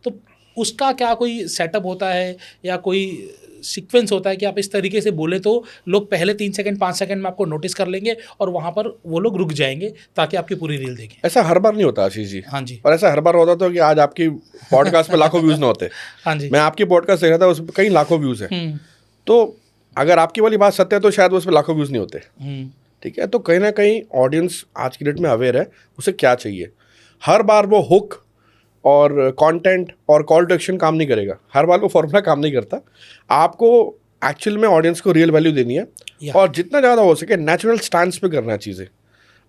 तो उसका क्या कोई सेटअप होता है या कोई सीक्वेंस होता है कि आप इस तरीके से बोले तो लोग पहले 3 सेकंड 5 सेकंड में आपको नोटिस कर लेंगे और वहाँ पर वो लोग रुक जाएंगे ताकि आपकी पूरी रील देखें? ऐसा हर बार नहीं होता आशीष जी। हाँ जी। और ऐसा हर बार होता तो कि आज आपकी पॉडकास्ट में लाखों व्यूज़ ना होते। हाँ जी। मैं आपकी पॉडकास्ट देख रहा था, उस पर कई लाखों व्यूज़ हैं। तो अगर आपकी वाली बात सत्य है तो शायद उस पर लाखों व्यूज़ नहीं होते। ठीक है, तो कहीं ना कहीं ऑडियंस आज की डेट में अवेयर है उसे क्या चाहिए। हर बार वो हुक और कंटेंट और कॉल टू एक्शन काम नहीं करेगा, हर बार वो फॉर्मूला काम नहीं करता। आपको एक्चुअल में ऑडियंस को रियल वैल्यू देनी है और जितना ज़्यादा हो सके नेचुरल स्टैंड पे करना है चीज़ें।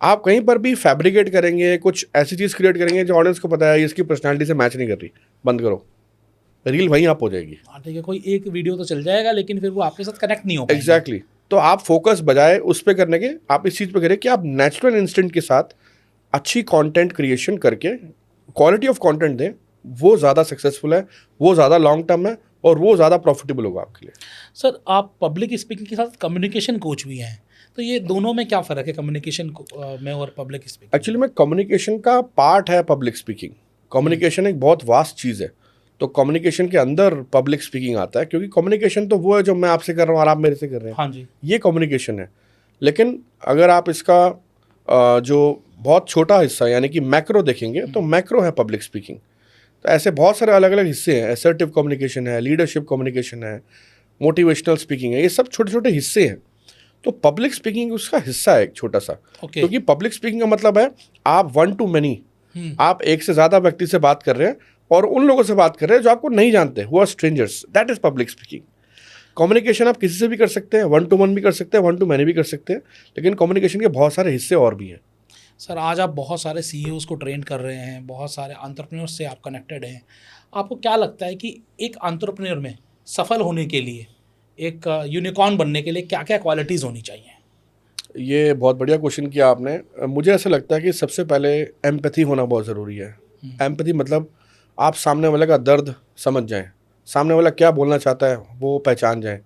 आप कहीं पर भी फैब्रिकेट करेंगे, कुछ ऐसी चीज़ क्रिएट करेंगे जो ऑडियंस को पता है इसकी पर्सनैलिटी से मैच नहीं कर रही, बंद करो, रील वहीं आप हो जाएगी। ठीक है, कोई एक वीडियो तो चल जाएगा लेकिन फिर वो आपके साथ कनेक्ट नहीं हो पाएगा। एग्जैक्टली। तो आप फोकस बजाय उस पर करने के, आप इस चीज़ पे करें कि आप नेचुरल इंस्टेंट के साथ अच्छी कंटेंट क्रिएशन करके क्वालिटी ऑफ कंटेंट दें। वो ज़्यादा सक्सेसफुल है, वो ज़्यादा लॉन्ग टर्म है और वो ज़्यादा प्रॉफिटेबल होगा आपके लिए। सर आप पब्लिक स्पीकिंग के साथ कम्युनिकेशन कोच भी हैं, तो ये दोनों में क्या फ़र्क है, कम्युनिकेशन में और पब्लिक स्पीकिंग? एक्चुअली में कम्युनिकेशन का पार्ट है पब्लिक स्पीकिंग। कम्युनिकेशन एक बहुत वास्ट चीज़ है, तो कम्युनिकेशन के अंदर पब्लिक स्पीकिंग आता है, क्योंकि कम्युनिकेशन तो वो है जो मैं आपसे कर रहा हूँ और आप मेरे से कर रहे हैं। हाँ जी, ये कम्युनिकेशन है। लेकिन अगर आप इसका जो बहुत छोटा हिस्सा यानी कि मैक्रो देखेंगे तो मैक्रो है पब्लिक स्पीकिंग। तो ऐसे बहुत सारे अलग अलग हिस्से हैं। असर्टिव कम्युनिकेशन है, लीडरशिप कम्युनिकेशन है, मोटिवेशनल स्पीकिंग है, ये सब छोटे छोटे हिस्से हैं। तो पब्लिक स्पीकिंग उसका हिस्सा है एक छोटा सा। क्योंकि पब्लिक स्पीकिंग का मतलब है आप 1 to many, आप एक से ज़्यादा व्यक्ति से बात कर रहे हैं और उन लोगों से बात कर रहे हैं जो आपको नहीं जानते, वो are strangers. That is public speaking. Communication आप किसी से भी कर सकते हैं, 1 to 1 भी कर सकते हैं, 1 to many भी कर सकते हैं, लेकिन कम्युनिकेशन के बहुत सारे हिस्से और भी हैं। सर आज आप बहुत सारे CEOs को ट्रेन कर रहे हैं, बहुत सारे एंटरप्रेन्योर्स से आप कनेक्टेड हैं। आपको क्या लगता है कि एक एंटरप्रेन्योर में सफल होने के लिए, एक यूनिकॉर्न बनने के लिए क्या क्या क्वालिटीज़ होनी चाहिए? ये बहुत बढ़िया क्वेश्चन किया आपने। मुझे ऐसा लगता है कि सबसे पहले एम्पैथी होना बहुत ज़रूरी है। एम्पैथी मतलब आप सामने वाले का दर्द समझ जाएं, सामने वाला क्या बोलना चाहता है वो पहचान जाएं।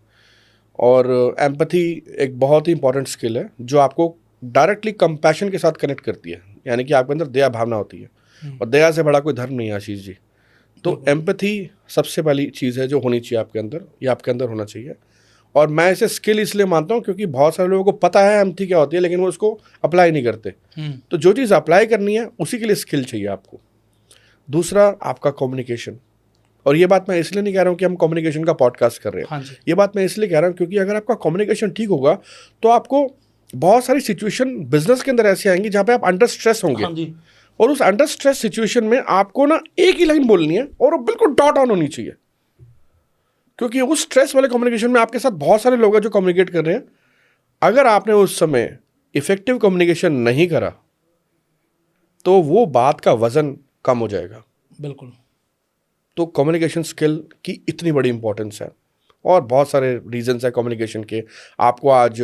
और एम्पैथी एक बहुत ही इंपॉर्टेंट स्किल है जो आपको डायरेक्टली कंपैशन के साथ कनेक्ट करती है, यानी कि आपके अंदर दया भावना होती है, और दया से बड़ा कोई धर्म नहीं है आशीष जी। तो एम्पैथी सबसे पहली चीज़ है जो होनी चाहिए आपके अंदर, ये आपके अंदर होना चाहिए। और मैं इसे स्किल इसलिए मानता हूँ क्योंकि बहुत सारे लोगों को पता है एम्पैथी क्या होती है, लेकिन वो उसको अप्लाई नहीं करते। तो जो चीज़ अप्लाई करनी है उसी के लिए स्किल चाहिए आपको। दूसरा आपका कम्युनिकेशन, और ये बात मैं इसलिए नहीं कह रहा हूँ कि हम कम्युनिकेशन का पॉडकास्ट कर रहे हैं। ये बात मैं इसलिए कह रहा हूँ क्योंकि अगर आपका कम्युनिकेशन ठीक होगा तो आपको बहुत सारी सिचुएशन बिजनेस के अंदर ऐसी आएंगी जहाँ पे आप अंडर स्ट्रेस होंगे, और उस अंडर स्ट्रेस सिचुएशन में आपको ना एक ही लाइन बोलनी है और वो बिल्कुल डॉट ऑन होनी चाहिए, क्योंकि उस स्ट्रेस वाले कम्युनिकेशन में आपके साथ बहुत सारे लोग हैं जो कम्युनिकेट कर रहे हैं। अगर आपने उस समय इफेक्टिव कम्युनिकेशन नहीं करा तो वो बात का वजन कम हो जाएगा। बिल्कुल। तो कम्युनिकेशन स्किल की इतनी बड़ी इंपॉर्टेंस है, और बहुत सारे रीजंस है कम्युनिकेशन के। आपको आज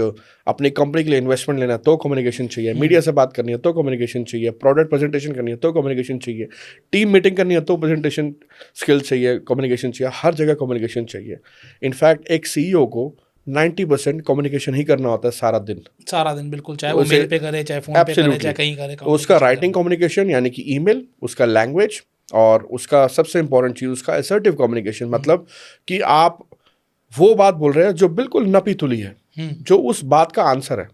अपनी कंपनी के लिए इन्वेस्टमेंट लेना है तो कम्युनिकेशन चाहिए, मीडिया से बात करनी है तो कम्युनिकेशन चाहिए, प्रोडक्ट प्रेजेंटेशन करनी है तो कम्युनिकेशन चाहिए, टीम मीटिंग करनी है तो प्रेजेंटेशन स्किल चाहिए, कम्युनिकेशन चाहिए, हर जगह कम्युनिकेशन चाहिए। इनफैक्ट एक CEO को 90% कम्युनिकेशन ही करना होता है सारा दिन। बिल्कुल, चाहे वो मेल पे करे, चाहे फोन पे करे, चाहे कहीं करे। तो उसका राइटिंग कम्युनिकेशन यानी कि ईमेल, उसका लैंग्वेज, और उसका सबसे इंपॉर्टेंट चीज़ उसका असर्टिव कम्युनिकेशन, मतलब कि आप वो बात बोल रहे हैं जो बिल्कुल नपी तुली है, जो उस बात का आंसर है।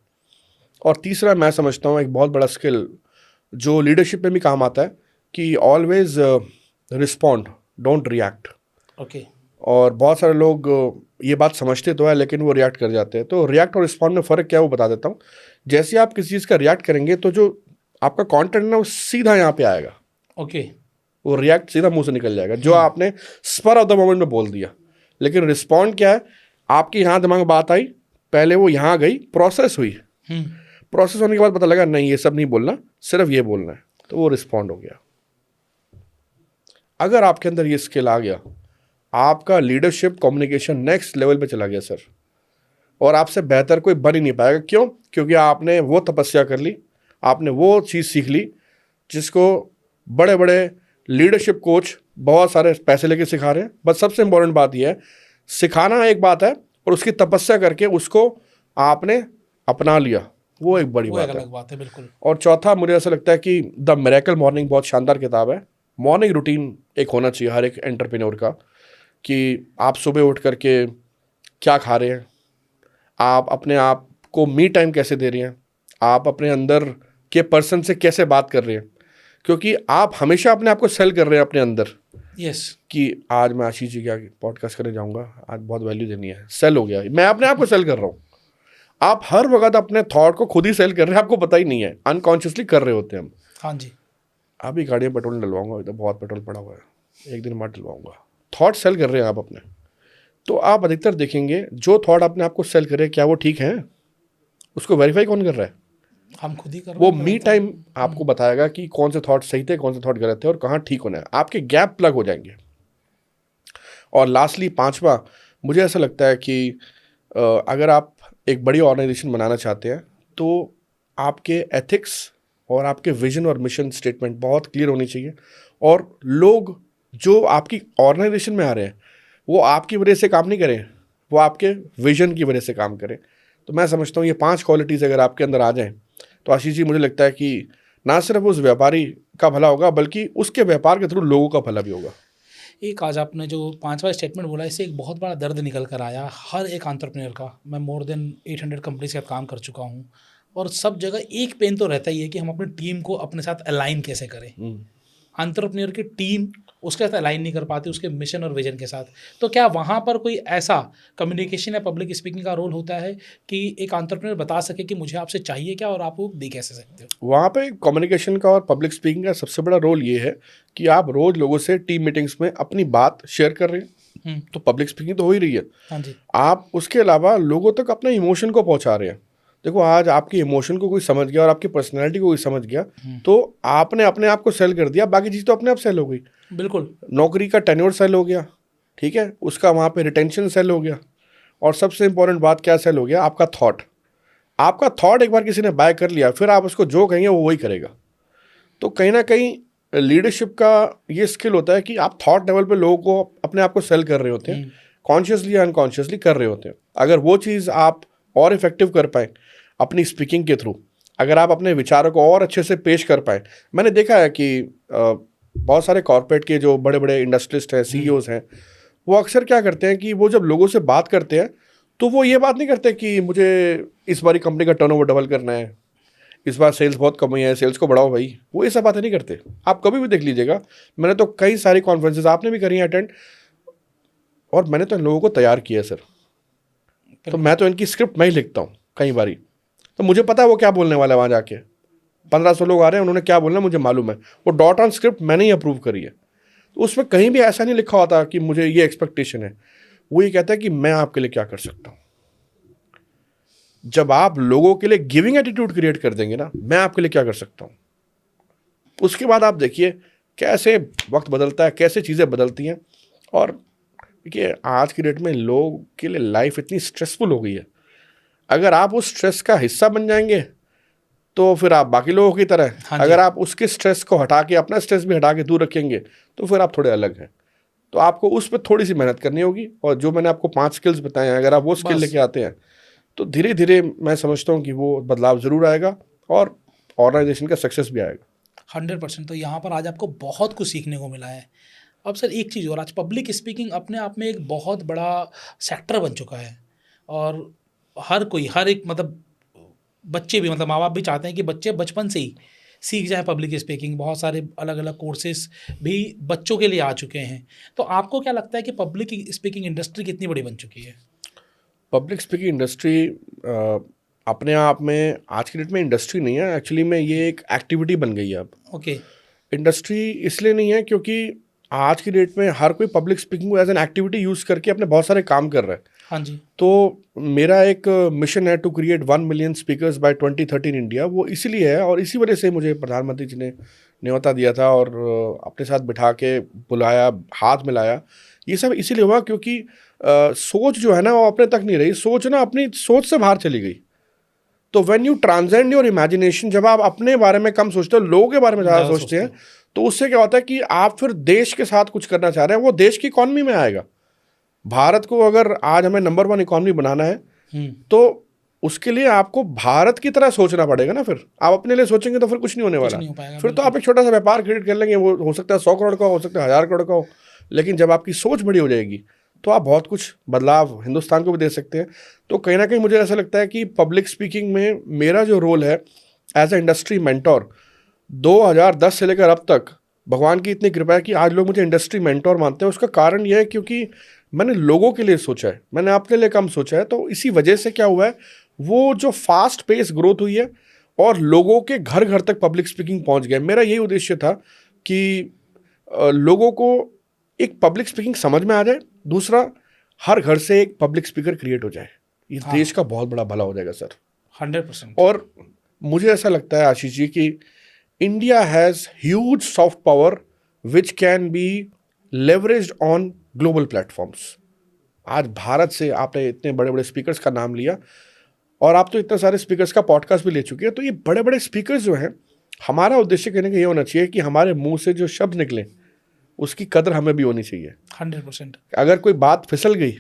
और तीसरा मैं समझता हूँ एक बहुत बड़ा स्किल जो लीडरशिप में भी काम आता है कि always respond, don't react. Okay. और बहुत सारे लोग ये बात समझते तो है लेकिन वो रिएक्ट कर जाते हैं। तो रिएक्ट और रिस्पॉन्ड में फ़र्क क्या है वो बता देता हूँ। जैसे आप किसी चीज़ का रिएक्ट करेंगे तो जो आपका कंटेंट ना वो सीधा यहाँ पे आएगा। ओके। वो रिएक्ट सीधा मुंह से निकल जाएगा जो आपने स्पर ऑफ द मोमेंट में बोल दिया। लेकिन रिस्पॉन्ड क्या है, आपके यहाँ दिमाग में बात आई, पहले वो यहाँ गई, प्रोसेस हुई, प्रोसेस होने के बाद पता लगा नहीं ये सब नहीं बोलना, सिर्फ ये बोलना है, तो वो रिस्पॉन्ड हो गया। अगर आपके अंदर ये स्किल आ गया, आपका लीडरशिप कम्युनिकेशन नेक्स्ट लेवल पे चला गया सर। और आपसे बेहतर कोई बन ही नहीं पाएगा। क्यों? क्योंकि आपने वो तपस्या कर ली, आपने वो चीज़ सीख ली जिसको बड़े बड़े लीडरशिप कोच बहुत सारे पैसे लेके सिखा रहे हैं। बस सबसे इंपॉर्टेंट बात यह है, सिखाना एक बात है और उसकी तपस्या करके उसको आपने अपना लिया, वो एक बड़ी बात है। अलग बात है, बिल्कुल। और चौथा, मुझे ऐसा लगता है कि द मिरेकल मॉर्निंग बहुत शानदार किताब है। मॉर्निंग रूटीन एक होना चाहिए हर एक एंटरप्रेन्योर का, कि आप सुबह उठ करके क्या खा रहे हैं, आप अपने आप को मी टाइम कैसे दे रहे हैं, आप अपने अंदर के पर्सन से कैसे बात कर रहे हैं। क्योंकि आप हमेशा अपने आप को सेल कर रहे हैं अपने अंदर। यस। कि आज मैं आशीष जी क्या पॉडकास्ट करने जाऊंगा, आज बहुत वैल्यू देनी है, सेल हो गया, मैं अपने आप को सेल कर रहा हूँ। आप हर वक्त अपने थॉट को खुद ही सेल कर रहे हैं, आपको पता ही नहीं है, अनकॉन्शियसली कर रहे होते हैं हम। हाँ जी। अभी गाड़ी में पेट्रोल डलवाऊंगा, अभी तो बहुत पेट्रोल पड़ा हुआ है, एक दिन बाद डलवाऊंगा। थॉट सेल कर रहे हैं आप अपने। तो आप अधिकतर देखेंगे जो थॉट अपने आप को सेल कर रहे हैं क्या वो ठीक है, उसको वेरीफाई कौन कर रहा है? हम खुद ही कर रहे वो हैं। मी टाइम आपको बताएगा कि कौन से थॉट सही थे, कौन से थॉट गलत थे और कहाँ ठीक होना है। आपके गैप प्लग हो जाएंगे। और लास्टली पांचवा, मुझे ऐसा लगता है कि अगर आप एक बड़ी ऑर्गेनाइजेशन बनाना चाहते हैं तो आपके एथिक्स और आपके विजन और मिशन स्टेटमेंट बहुत क्लियर होनी चाहिए। और लोग जो आपकी ऑर्गेनाइजेशन में आ रहे हैं वो आपकी वजह से काम नहीं करें, वो आपके विजन की वजह से काम करें। तो मैं समझता हूँ ये 5 क्वालिटीज़ अगर आपके अंदर आ जाएं तो आशीष जी मुझे लगता है कि ना सिर्फ उस व्यापारी का भला होगा बल्कि उसके व्यापार के थ्रू लोगों का भला भी होगा। एक आज आपने जो 5वां स्टेटमेंट बोला, इससे एक बहुत बड़ा दर्द निकल कर आया हर एक एंटरप्रेन्योर का। मैं मोर देन 800 कंपनीज के साथ काम कर चुका हूँ और सब जगह एक पेन तो रहता ही है कि हम अपनी टीम को अपने साथ अलाइन कैसे करें। एंटरप्रेन्योर की टीम उसके साथ अलाइन नहीं कर पाती उसके मिशन और विजन के साथ। तो क्या वहाँ पर कोई ऐसा कम्युनिकेशन या पब्लिक स्पीकिंग का रोल होता है कि एक एंटरप्रेन्योर बता सके कि मुझे आपसे चाहिए क्या और आप वो दे कैसे सकते हो? वहाँ पे कम्युनिकेशन का और पब्लिक स्पीकिंग का सबसे बड़ा रोल ये है कि आप रोज लोगों से टीम मीटिंग्स में अपनी बात शेयर कर रहे हैं, तो पब्लिक स्पीकिंग तो हो ही रही है। हाँ जी। आप उसके अलावा लोगों तक अपने इमोशन को पहुँचा रहे हैं। देखो आज आपके इमोशन को कोई समझ गया और आपकी पर्सनैलिटी को कोई समझ गया तो आपने अपने आप को सेल कर दिया, बाकी चीज़ तो अपने आप सेल हो गई। बिल्कुल। नौकरी का टेन्योर सेल हो गया, ठीक है, उसका वहाँ पे रिटेंशन सेल हो गया। और सबसे इंपॉर्टेंट बात क्या सेल हो गया? आपका थॉट। आपका थॉट एक बार किसी ने बाय कर लिया फिर आप उसको जो कहेंगे वो वही करेगा। तो कहीं ना कहीं लीडरशिप का ये स्किल होता है कि आप थॉट लेवल पे लोगों को अपने आप को सेल कर रहे होते हैं, कॉन्शियसली या अनकॉन्शियसली कर रहे होते हैं। अगर वो चीज़ आप और इफेक्टिव कर पाए अपनी स्पीकिंग के थ्रू, अगर आप अपने विचारों को और अच्छे से पेश कर पाए। मैंने देखा है कि बहुत सारे कॉर्पोरेट के जो बड़े बड़े इंडस्ट्रियलिस्ट हैं, सीईओज हैं, वो अक्सर क्या करते हैं कि वो जब लोगों से बात करते हैं तो वो ये बात नहीं करते कि मुझे इस बारी कंपनी का टर्नओवर डबल करना है, इस बार सेल्स बहुत कम हुई है, सेल्स को बढ़ाओ भाई। वो ये सब बातें नहीं करते। आप कभी भी देख लीजिएगा, मैंने तो कई सारी कॉन्फ्रेंसेस आपने भी करी हैं अटेंड, और मैंने तो इन लोगों को तैयार किया सर। तो मैं तो इनकी स्क्रिप्ट मैं ही लिखता हूँ कई बारी, तो मुझे पता है वो क्या बोलने वाला है। वहाँ जाके 1500 लोग आ रहे हैं, उन्होंने क्या बोलना मुझे मालूम है। वो डॉट ऑन स्क्रिप्ट मैंने ही अप्रूव करी है। तो उसमें कहीं भी ऐसा नहीं लिखा होता कि मुझे ये एक्सपेक्टेशन है। वो ये कहता है कि मैं आपके लिए क्या कर सकता हूँ। जब आप लोगों के लिए गिविंग एटीट्यूड क्रिएट कर देंगे ना, मैं आपके लिए क्या कर सकता हूँ, उसके बाद आप देखिए कैसे वक्त बदलता है, कैसे चीज़ें बदलती हैं। और देखिए आज की डेट में लोग के लिए लाइफ इतनी स्ट्रेसफुल हो गई है, अगर आप उस स्ट्रेस का हिस्सा बन जाएंगे तो फिर आप बाकी लोगों की तरह, अगर आप उसके स्ट्रेस को हटा के अपना स्ट्रेस भी हटा के दूर रखेंगे तो फिर आप थोड़े अलग हैं। तो आपको उस पर थोड़ी सी मेहनत करनी होगी, और जो मैंने आपको 5 स्किल्स बताए हैं, अगर आप वो स्किल बस। लेके आते हैं तो धीरे धीरे मैं समझता हूँ कि वो बदलाव ज़रूर आएगा और ऑर्गेनाइजेशन का सक्सेस भी आएगा। 100%। तो यहाँ पर आज आपको बहुत कुछ सीखने को मिला है। अब सर एक चीज़ और, आज पब्लिक स्पीकिंग अपने आप में एक बहुत बड़ा सेक्टर बन चुका है, और हर कोई, हर एक मतलब बच्चे भी, मतलब माँ बाप भी चाहते हैं कि बच्चे बचपन से ही सीख जाएं पब्लिक स्पीकिंग। बहुत सारे अलग अलग कोर्सेज भी बच्चों के लिए आ चुके हैं। तो आपको क्या लगता है कि पब्लिक स्पीकिंग इंडस्ट्री कितनी बड़ी बन चुकी है? पब्लिक स्पीकिंग इंडस्ट्री अपने आप में आज की डेट में इंडस्ट्री नहीं है, एक्चुअली में ये एक एक्टिविटी बन गई है अब। ओके। इंडस्ट्री इसलिए नहीं है क्योंकि आज की डेट में हर कोई पब्लिक स्पीकिंग को एज एन एक्टिविटी यूज़ करके अपने बहुत सारे काम कर रहा है। हाँ जी। तो मेरा एक मिशन है to create 1 million speakers by 2030 in India, वो इसीलिए है, और इसी वजह से मुझे प्रधानमंत्री जी ने न्योता दिया था और अपने साथ बिठा के बुलाया, हाथ मिलाया। ये सब इसीलिए हुआ क्योंकि सोच जो है ना वो अपने तक नहीं रही, सोच ना अपनी सोच से बाहर चली गई। तो when you transcend your imagination, जब आप अपने बारे में कम सोचते हो, लोगों के बारे में ज़्यादा सोचते हैं, तो उससे क्या होता है कि आप फिर देश के साथ कुछ करना चाह रहे हैं, वो देश की इकॉनमी में आएगा। भारत को अगर आज हमें नंबर 1 इकॉनमी बनाना है तो उसके लिए आपको भारत की तरह सोचना पड़ेगा ना। फिर आप अपने लिए सोचेंगे तो फिर कुछ नहीं होने वाला। नहीं हो पाएगा, फिर तो आप एक छोटा सा व्यापार क्रिएट कर लेंगे, वो हो सकता है 100 करोड़ का हो सकता है 1000 करोड़ का हो, लेकिन जब आपकी सोच बड़ी हो जाएगी तो आप बहुत कुछ बदलाव हिंदुस्तान को भी दे सकते हैं। तो कहीं ना कहीं मुझे ऐसा लगता है कि पब्लिक स्पीकिंग में मेरा जो रोल है एज ए इंडस्ट्री मेंटोर, 2010 से लेकर अब तक भगवान की इतनी कृपा है कि आज लोग मुझे इंडस्ट्री मेंटोर मानते हैं। उसका कारण यह है क्योंकि मैंने लोगों के लिए सोचा है, मैंने अपने लिए कम सोचा है। तो इसी वजह से क्या हुआ है, वो जो फास्ट पेस ग्रोथ हुई है और लोगों के घर घर तक पब्लिक स्पीकिंग पहुंच गया। मेरा यही उद्देश्य था कि लोगों को एक पब्लिक स्पीकिंग समझ में आ जाए, दूसरा हर घर से एक पब्लिक स्पीकर क्रिएट हो जाए। इस देश का बहुत बड़ा भला हो जाएगा सर। 100%। और मुझे ऐसा लगता है आशीष जी कि India has huge soft power which can be leveraged on global platforms. आज भारत से आपने इतने बड़े बड़े स्पीकर्स का नाम लिया, और आप तो इतने सारे स्पीकर्स का पॉडकास्ट भी ले चुके हैं। तो ये बड़े बड़े स्पीकर्स जो हैं, हमारा उद्देश्य कहने का ये होना चाहिए कि हमारे मुंह से जो शब्द निकले उसकी कदर हमें भी होनी चाहिए। 100%। अगर कोई बात फिसल गई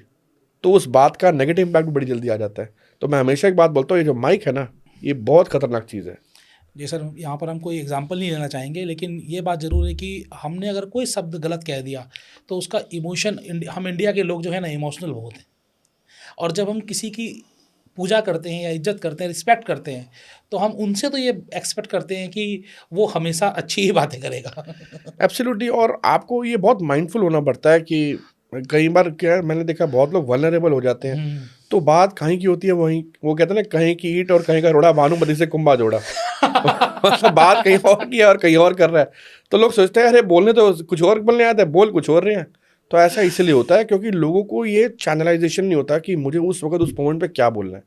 तो उस बात का नेगेटिव इम्पैक्ट बड़ी जल्दी आ जाता है। तो मैं हमेशा एक बात बोलता हूँ, ये जो माइक है ना, ये बहुत खतरनाक चीज़ है। जी सर, यहाँ पर हम कोई एग्जांपल नहीं लेना चाहेंगे, लेकिन ये बात ज़रूर है कि हमने अगर कोई शब्द गलत कह दिया तो उसका इमोशन, हम इंडिया के लोग जो है ना इमोशनल बहुत हैं, और जब हम किसी की पूजा करते हैं या इज्जत करते हैं, रिस्पेक्ट करते हैं, तो हम उनसे तो ये एक्सपेक्ट करते हैं कि वो हमेशा अच्छी ही बातें करेगा। एब्सोल्युटली। और आपको ये बहुत माइंडफुल होना पड़ता है कि कई बार क्या है, मैंने देखा बहुत लोग वल्नरेबल हो जाते हैं। तो बात कहीं की होती है, वहीं वो कहते हैं ना, कहीं की ईंट और कहीं का रोड़ा, भानुमति से कुंभा जोड़ा। मतलब बात कहीं और की है और कहीं और कर रहा है, तो लोग सोचते हैं अरे बोलने तो कुछ और बोलने आता है, बोल कुछ और रहे हैं। तो ऐसा इसलिए होता है क्योंकि लोगों को ये चैनलाइजेशन नहीं होता कि मुझे उस वक्त उस मोमेंट पे क्या बोलना है।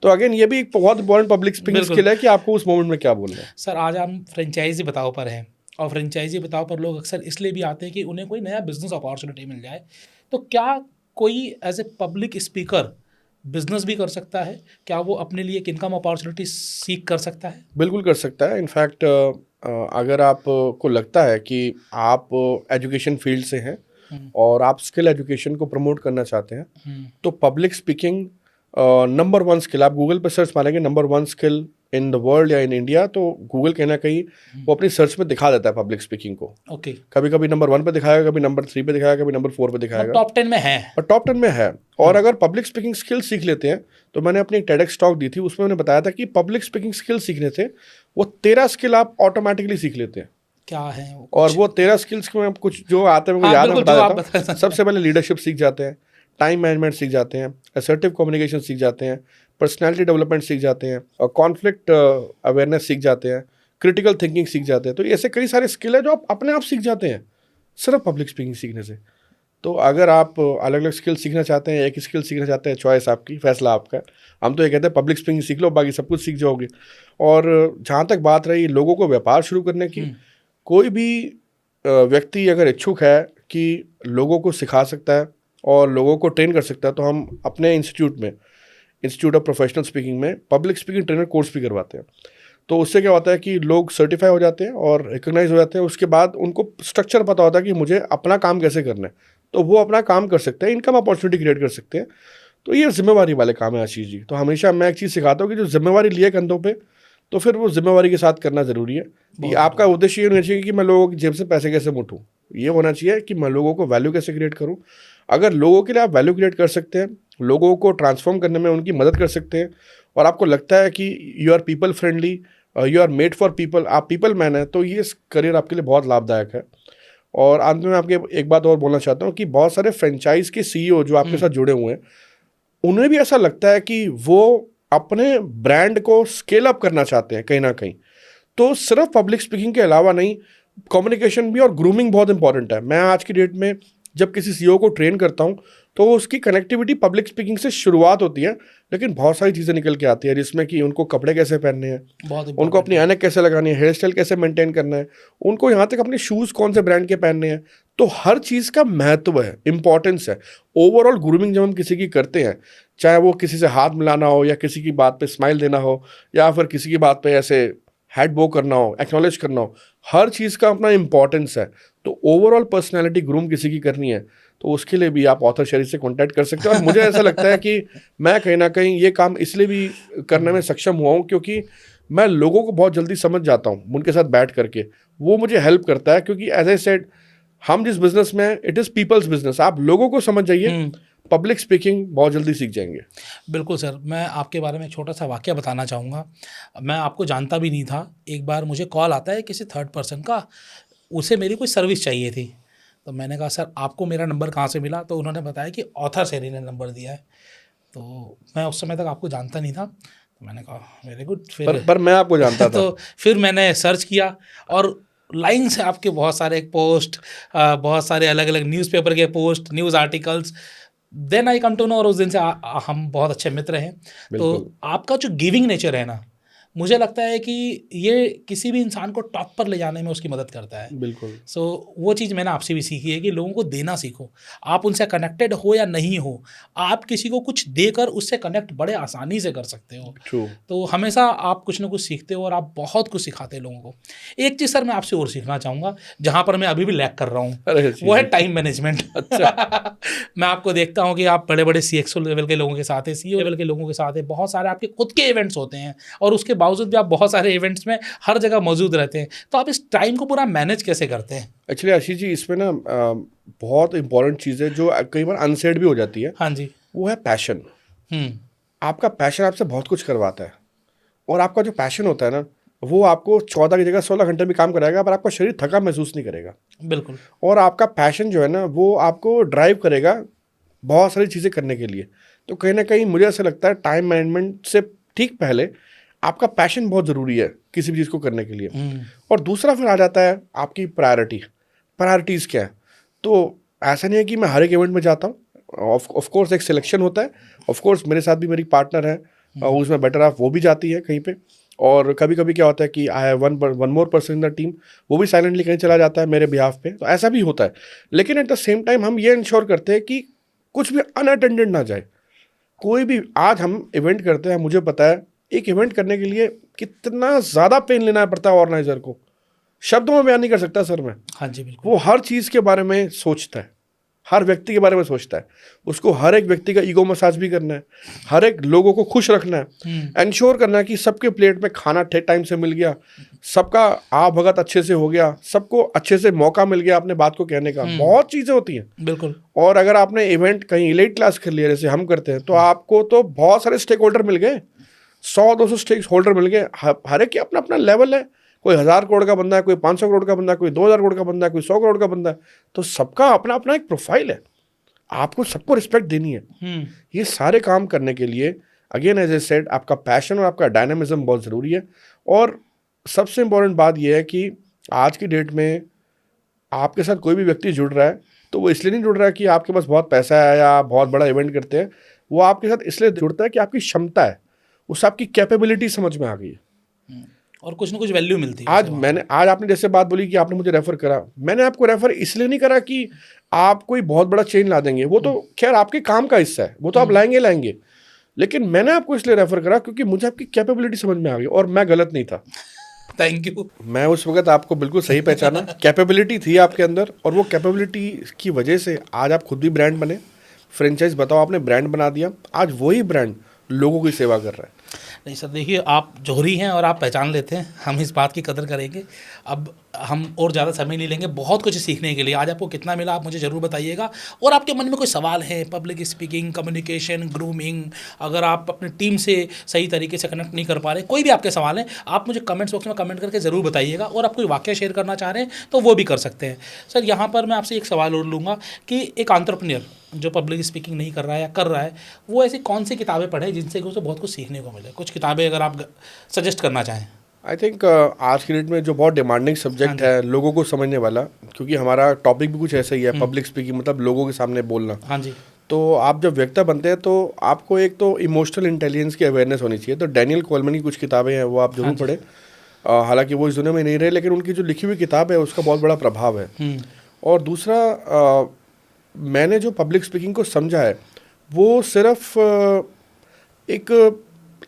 तो अगेन ये भी एक बहुत इंपॉर्टेंट पब्लिक स्पीकिंग स्किल है कि आपको उस मोमेंट में क्या बोलना है। सर आज हम फ्रेंचाइजी बताओ पर हैं, और फ्रेंचाइजी बताओ पर लोग अक्सर इसलिए भी आते हैं कि उन्हें कोई नया बिजनेस अपॉर्चुनिटी मिल जाए। तो क्या कोई as a public speaker business भी कर सकता है? क्या वो अपने लिए एक इनकम अपॉर्चुनिटी सीख कर सकता है? बिल्कुल कर सकता है। इनफैक्ट अगर आपको लगता है कि आप एजुकेशन फील्ड से हैं और आप स्किल एजुकेशन को प्रमोट करना चाहते हैं, तो पब्लिक स्पीकिंग नंबर 1 स्किल, आप गूगल पर सर्च मारेंगे number 1 skill in the world या इन इंडिया, तो गूगल कहीं ना कहीं वो अपनी सर्च में दिखा देता है पब्लिक स्पीकिंग को। ओके। कभी कभी नंबर 1 पे दिखाएगा, कभी नंबर 3 पे दिखाएगा, कभी नंबर 4 पे दिखाएगा, टॉप 10 में है, और टॉप 10 में है। और अगर पब्लिक स्पीकिंग स्किल सीख लेते हैं, तो मैंने अपनी एक TEDx टॉक दी थी, उसमें मैंने बताया था कि पब्लिक स्पीकिंग स्किल सीखने से वो 13 स्किल आप ऑटोमेटिकली सीख लेते हैं। क्या है वो? और वो 13 स्किल्स में कुछ जो आते हैं हाँ, याद है बिल्कुल, बता देता हूँ। सबसे पहले लीडरशिप सीख जाते हैं, टाइम मैनेजमेंट सीख जाते हैं, असर्टिव कम्युनिकेशन सीख जाते हैं, पर्सनालिटी डेवलपमेंट सीख जाते हैं, और कॉन्फ्लिक्ट अवेयरनेस सीख जाते हैं, क्रिटिकल थिंकिंग सीख जाते हैं। तो ऐसे कई सारे स्किल है जो आप अपने आप सीख जाते हैं सिर्फ पब्लिक स्पीकिंग सीखने से। तो अगर आप अलग अलग स्किल सीखना चाहते हैं, एक स्किल सीखना चाहते हैं, चॉइस आपकी, फैसला आपका। हम तो ये कहते हैं पब्लिक स्पीकिंग सीख लो, बाकी सब कुछ सीख जाओगे। और जहाँ तक बात रही लोगों को व्यापार शुरू करने की, कोई भी व्यक्ति अगर इच्छुक है कि लोगों को सिखा सकता है और लोगों को ट्रेन कर सकता है, तो हम अपने इंस्टीट्यूट में, इंस्टीट्यूट ऑफ प्रोफेशनल स्पीकिंग में, पब्लिक स्पीकिंग ट्रेनर कोर्स भी करवाते हैं। तो उससे क्या होता है कि लोग सर्टिफाई हो जाते हैं और रिकॉग्नाइज हो जाते हैं। उसके बाद उनको स्ट्रक्चर पता होता है कि मुझे अपना काम कैसे करना है, तो वो अपना काम कर सकते हैं, इनकम अपॉर्चुनिटी क्रिएट कर सकते हैं। तो ये जिम्मेवारी वाले काम है आशीष जी। तो हमेशा मैं एक चीज़ सिखाता हूँ कि जो जिम्मेवारी लिए कंधों पे, तो फिर वो जिम्मेवारी के साथ करना ज़रूरी है। ये आपका उद्देश्य ये होना चाहिए कि मैं लोगों की जेब से पैसे कैसे मुठूँ, ये होना चाहिए कि मैं लोगों को वैल्यू कैसे क्रिएट करूँ। अगर लोगों के लिए आप वैल्यू क्रिएट कर सकते हैं, लोगों को ट्रांसफॉर्म करने में उनकी मदद कर सकते हैं, और आपको लगता है कि you are people friendly, you are made for people, आप पीपल मैन है, तो ये करियर आपके लिए बहुत लाभदायक है। और अंत में आपके एक बात और बोलना चाहता हूँ कि बहुत सारे फ्रेंचाइज के CEO जो आपके साथ जुड़े हुए हैं, उन्हें भी ऐसा लगता है कि वो अपने ब्रांड को स्केल अप करना चाहते हैं कहीं ना कहीं। तो सिर्फ पब्लिक स्पीकिंग के अलावा नहीं, कम्युनिकेशन भी और ग्रूमिंग बहुत इंपॉर्टेंट है। मैं आज की डेट में जब किसी CEO को ट्रेन करता हूँ तो उसकी कनेक्टिविटी पब्लिक स्पीकिंग से शुरुआत होती है, लेकिन बहुत सारी चीज़ें निकल के आती है, जिसमें कि उनको कपड़े कैसे पहनने हैं, उनको अपनी ऐनक कैसे लगानी है, हेयर स्टाइल कैसे मेंटेन करना है, उनको यहाँ तक अपने शूज़ कौन से ब्रांड के पहनने हैं। तो हर चीज़ का महत्व है, इंपॉर्टेंस है। ओवरऑल ग्रूमिंग जब हम किसी की करते हैं, चाहे वो किसी से हाथ मिलाना हो, या किसी की बात पे स्माइल देना हो, या फिर किसी की बात पे ऐसे हेड बो करना हो, एक्नॉलेज करना हो, हर चीज़ का अपना इंपॉर्टेंस है। तो ओवरऑल पर्सनैलिटी ग्रूम किसी की करनी है, तो उसके लिए भी आप ऑथर शरीर से कांटेक्ट कर सकते हो। और मुझे ऐसा लगता है कि मैं कहीं ना कहीं ये काम इसलिए भी करने में सक्षम हुआ हूँ क्योंकि मैं लोगों को बहुत जल्दी समझ जाता हूँ उनके साथ बैठ करके। वो मुझे हेल्प करता है, क्योंकि एज ए सेड, हम जिस बिजनेस में हैं, इट इज़ पीपल्स बिजनेस। आप लोगों को समझ जाइए, पब्लिक स्पीकिंग बहुत जल्दी सीख जाएंगे। बिल्कुल सर, मैं आपके बारे में एक छोटा सा वाकया बताना चाहूँगा। मैं आपको जानता भी नहीं था। एक बार मुझे कॉल आता है किसी थर्ड पर्सन का, उसे मेरी कोई सर्विस चाहिए थी। तो मैंने कहा सर आपको मेरा नंबर कहाँ से मिला? तो उन्होंने बताया कि ऑथर शेरी ने नंबर दिया है। तो मैं उस समय तक आपको जानता नहीं था। तो मैंने कहा वेरी गुड। फिर पर मैं आपको जानता था। तो फिर मैंने सर्च किया और लाइन से आपके बहुत सारे पोस्ट, बहुत सारे अलग अलग न्यूज़पेपर के post, news articles, then I come to know, और उस दिन से हम बहुत अच्छे मित्र हैं। तो आपका जो गिविंग नेचर है ना, मुझे लगता है कि ये किसी भी इंसान को टॉप पर ले जाने में उसकी मदद करता है। बिल्कुल। सो वो चीज़ मैंने आपसे भी सीखी है कि लोगों को देना सीखो। आप उनसे कनेक्टेड हो या नहीं हो, आप किसी को कुछ देकर उससे कनेक्ट बड़े आसानी से कर सकते हो। ट्रू। तो हमेशा आप कुछ ना कुछ सीखते हो और आप बहुत कुछ सिखाते हैं लोगों को। एक चीज़ सर मैं आपसे और सीखना चाहूँगा, जहाँ पर मैं अभी भी लैक कर रहा हूँ, वो है टाइम मैनेजमेंट। अच्छा। मैं आपको देखता हूँ कि आप बड़े बड़े CXO लेवल के लोगों के साथ है, CEO लेवल के लोगों के साथ है, बहुत सारे आपके खुद के इवेंट्स होते हैं, और उसके बावजूद भी आप बहुत सारे इवेंट्स में हर जगह मौजूद रहते हैं। तो आप इस टाइम को पूरा मैनेज कैसे करते हैं? एक्चुअली आशीष जी, इसमें ना बहुत इंपॉर्टेंट चीज़ है जो कई बार अनसेड भी हो जाती है। हाँ जी। वो है पैशन। आपका पैशन आपसे बहुत कुछ करवाता है, और आपका जो पैशन होता है ना, वो आपको 14 की जगह 16 घंटे भी काम कराएगा, पर आपका शरीर थका महसूस नहीं करेगा। बिल्कुल। और आपका पैशन जो है ना, वो आपको ड्राइव करेगा बहुत सारी चीज़ें करने के लिए। तो कहीं ना कहीं मुझे ऐसा लगता है टाइम मैनेजमेंट से ठीक पहले आपका पैशन बहुत ज़रूरी है किसी भी चीज़ को करने के लिए। और दूसरा फिर आ जाता है आपकी प्रायोरिटीज़ क्या है। तो ऐसा नहीं है कि मैं हर एक इवेंट में जाता हूँ, ऑफ कोर्स एक सिलेक्शन होता है। ऑफ कोर्स मेरे साथ भी मेरी पार्टनर है, उसमें बेटर ऑफ वो भी जाती है कहीं पे। और कभी कभी क्या होता है कि I have one more person in the team, वो भी साइलेंटली कहीं चला जाता है मेरे बिहाफ पे। तो ऐसा भी होता है, लेकिन एट द सेम टाइम हम ये इंश्योर करते हैं कि कुछ भी अनअटेंडेड ना जाए। कोई भी, आज हम इवेंट करते हैं, मुझे पता है एक इवेंट करने के लिए कितना ज़्यादा पेन लेना पड़ता है ऑर्गेनाइजर को, शब्दों में बयान नहीं कर सकता सर मैं। हाँ जी बिल्कुल। वो हर चीज़ के बारे में सोचता है, हर व्यक्ति के बारे में सोचता है। उसको हर एक व्यक्ति का ईगो मसाज भी करना है, हर एक लोगों को खुश रखना है, इंश्योर करना है कि सबके प्लेट में खाना टाइम से मिल गया, सबका भगत अच्छे से हो गया, सबको अच्छे से मौका मिल गया अपने बात को कहने का। बहुत चीज़ें होती हैं। बिल्कुल। और अगर आपने इवेंट कहीं इलीट क्लास कर लिया जैसे हम करते हैं, तो आपको तो बहुत सारे स्टेक होल्डर मिल गए, 100-200 स्टेक होल्डर मिल गए। हर एक की अपना अपना लेवल है। कोई 1000 करोड़ का बंदा है, कोई 500 करोड़ का बंदा है, कोई 2000 करोड़ का बंदा है, कोई 100 करोड़ का बंदा है। तो सबका अपना अपना एक प्रोफाइल है, आपको सबको रिस्पेक्ट देनी है। ये सारे काम करने के लिए अगेन एज ए सेड, आपका पैशन और आपका डायनामिज्म बहुत ज़रूरी है। और सबसे इम्पोर्टेंट बात यह है कि आज की डेट में आपके साथ कोई भी व्यक्ति जुड़ रहा है, तो वो इसलिए नहीं जुड़ रहा है कि आपके पास बहुत पैसा है या बहुत बड़ा इवेंट करते हैं। वो आपके साथ इसलिए जुड़ता है कि आपकी क्षमता है, उससे आपकी कैपेबिलिटी समझ में आ गई है, और कुछ ना कुछ वैल्यू मिलती है। आज आपने जैसे बात बोली कि आपने मुझे रेफर करा, मैंने आपको रेफर इसलिए नहीं करा कि आप कोई बहुत बड़ा चेन ला देंगे, वो तो खैर आपके काम का हिस्सा है, वो तो आप लाएंगे। लेकिन मैंने आपको इसलिए रेफर करा क्योंकि मुझे आपकी कैपेबिलिटी समझ में आ गई और मैं गलत नहीं था। Thank you. मैं उस वक्त आपको बिल्कुल सही पहचाना, कैपेबिलिटी थी आपके अंदर, और वो कैपेबिलिटी की वजह से आज आप खुद भी ब्रांड बने। फ्रेंचाइज बताओ, आपने ब्रांड बना दिया, आज वही ब्रांड लोगों की सेवा कर रहा है। नहीं सर, देखिए आप जौहरी हैं और आप पहचान लेते हैं, हम इस बात की कदर करेंगे। अब हम और ज़्यादा समय नहीं लेंगे, बहुत कुछ सीखने के लिए। आज आपको कितना मिला आप मुझे ज़रूर बताइएगा। और आपके मन में कोई सवाल है, पब्लिक स्पीकिंग, कम्युनिकेशन, ग्रूमिंग, अगर आप अपनी टीम से सही तरीके से कनेक्ट नहीं कर पा रहे, कोई भी आपके सवाल हैं, आप मुझे कमेंट्स बॉक्स में कमेंट करके ज़रूर बताइएगा। और आप कोई वाक़या शेयर करना चाह रहे हैं तो वो भी कर सकते हैं। सर यहाँ पर मैं आपसे एक सवाल और लूँगा कि एक एंटरप्रेन्योर जो पब्लिक स्पीकिंग नहीं कर रहा है या कर रहा है, वो ऐसी कौन सी किताबें पढ़े जिनसे कि उसे बहुत कुछ सीखने को मिले? कुछ किताबें अगर आप सजेस्ट करना चाहें। आई थिंक आज की डेट में जो बहुत डिमांडिंग सब्जेक्ट है लोगों को समझने वाला, क्योंकि हमारा टॉपिक भी कुछ ऐसा ही है, पब्लिक स्पीकिंग मतलब लोगों के सामने बोलना। हाँ जी। तो आप जब वक्ता बनते हैं तो आपको एक तो इमोशनल इंटेलिजेंस की अवेयरनेस होनी चाहिए। तो डैनियल कोलमैन की कुछ किताबें हैं वो आप जरूर पढ़ें। हालांकि वो इस दुनिया में नहीं रहे, लेकिन उनकी जो लिखी हुई किताब है उसका बहुत बड़ा प्रभाव है। और दूसरा, मैंने जो पब्लिक स्पीकिंग को समझा है वो सिर्फ एक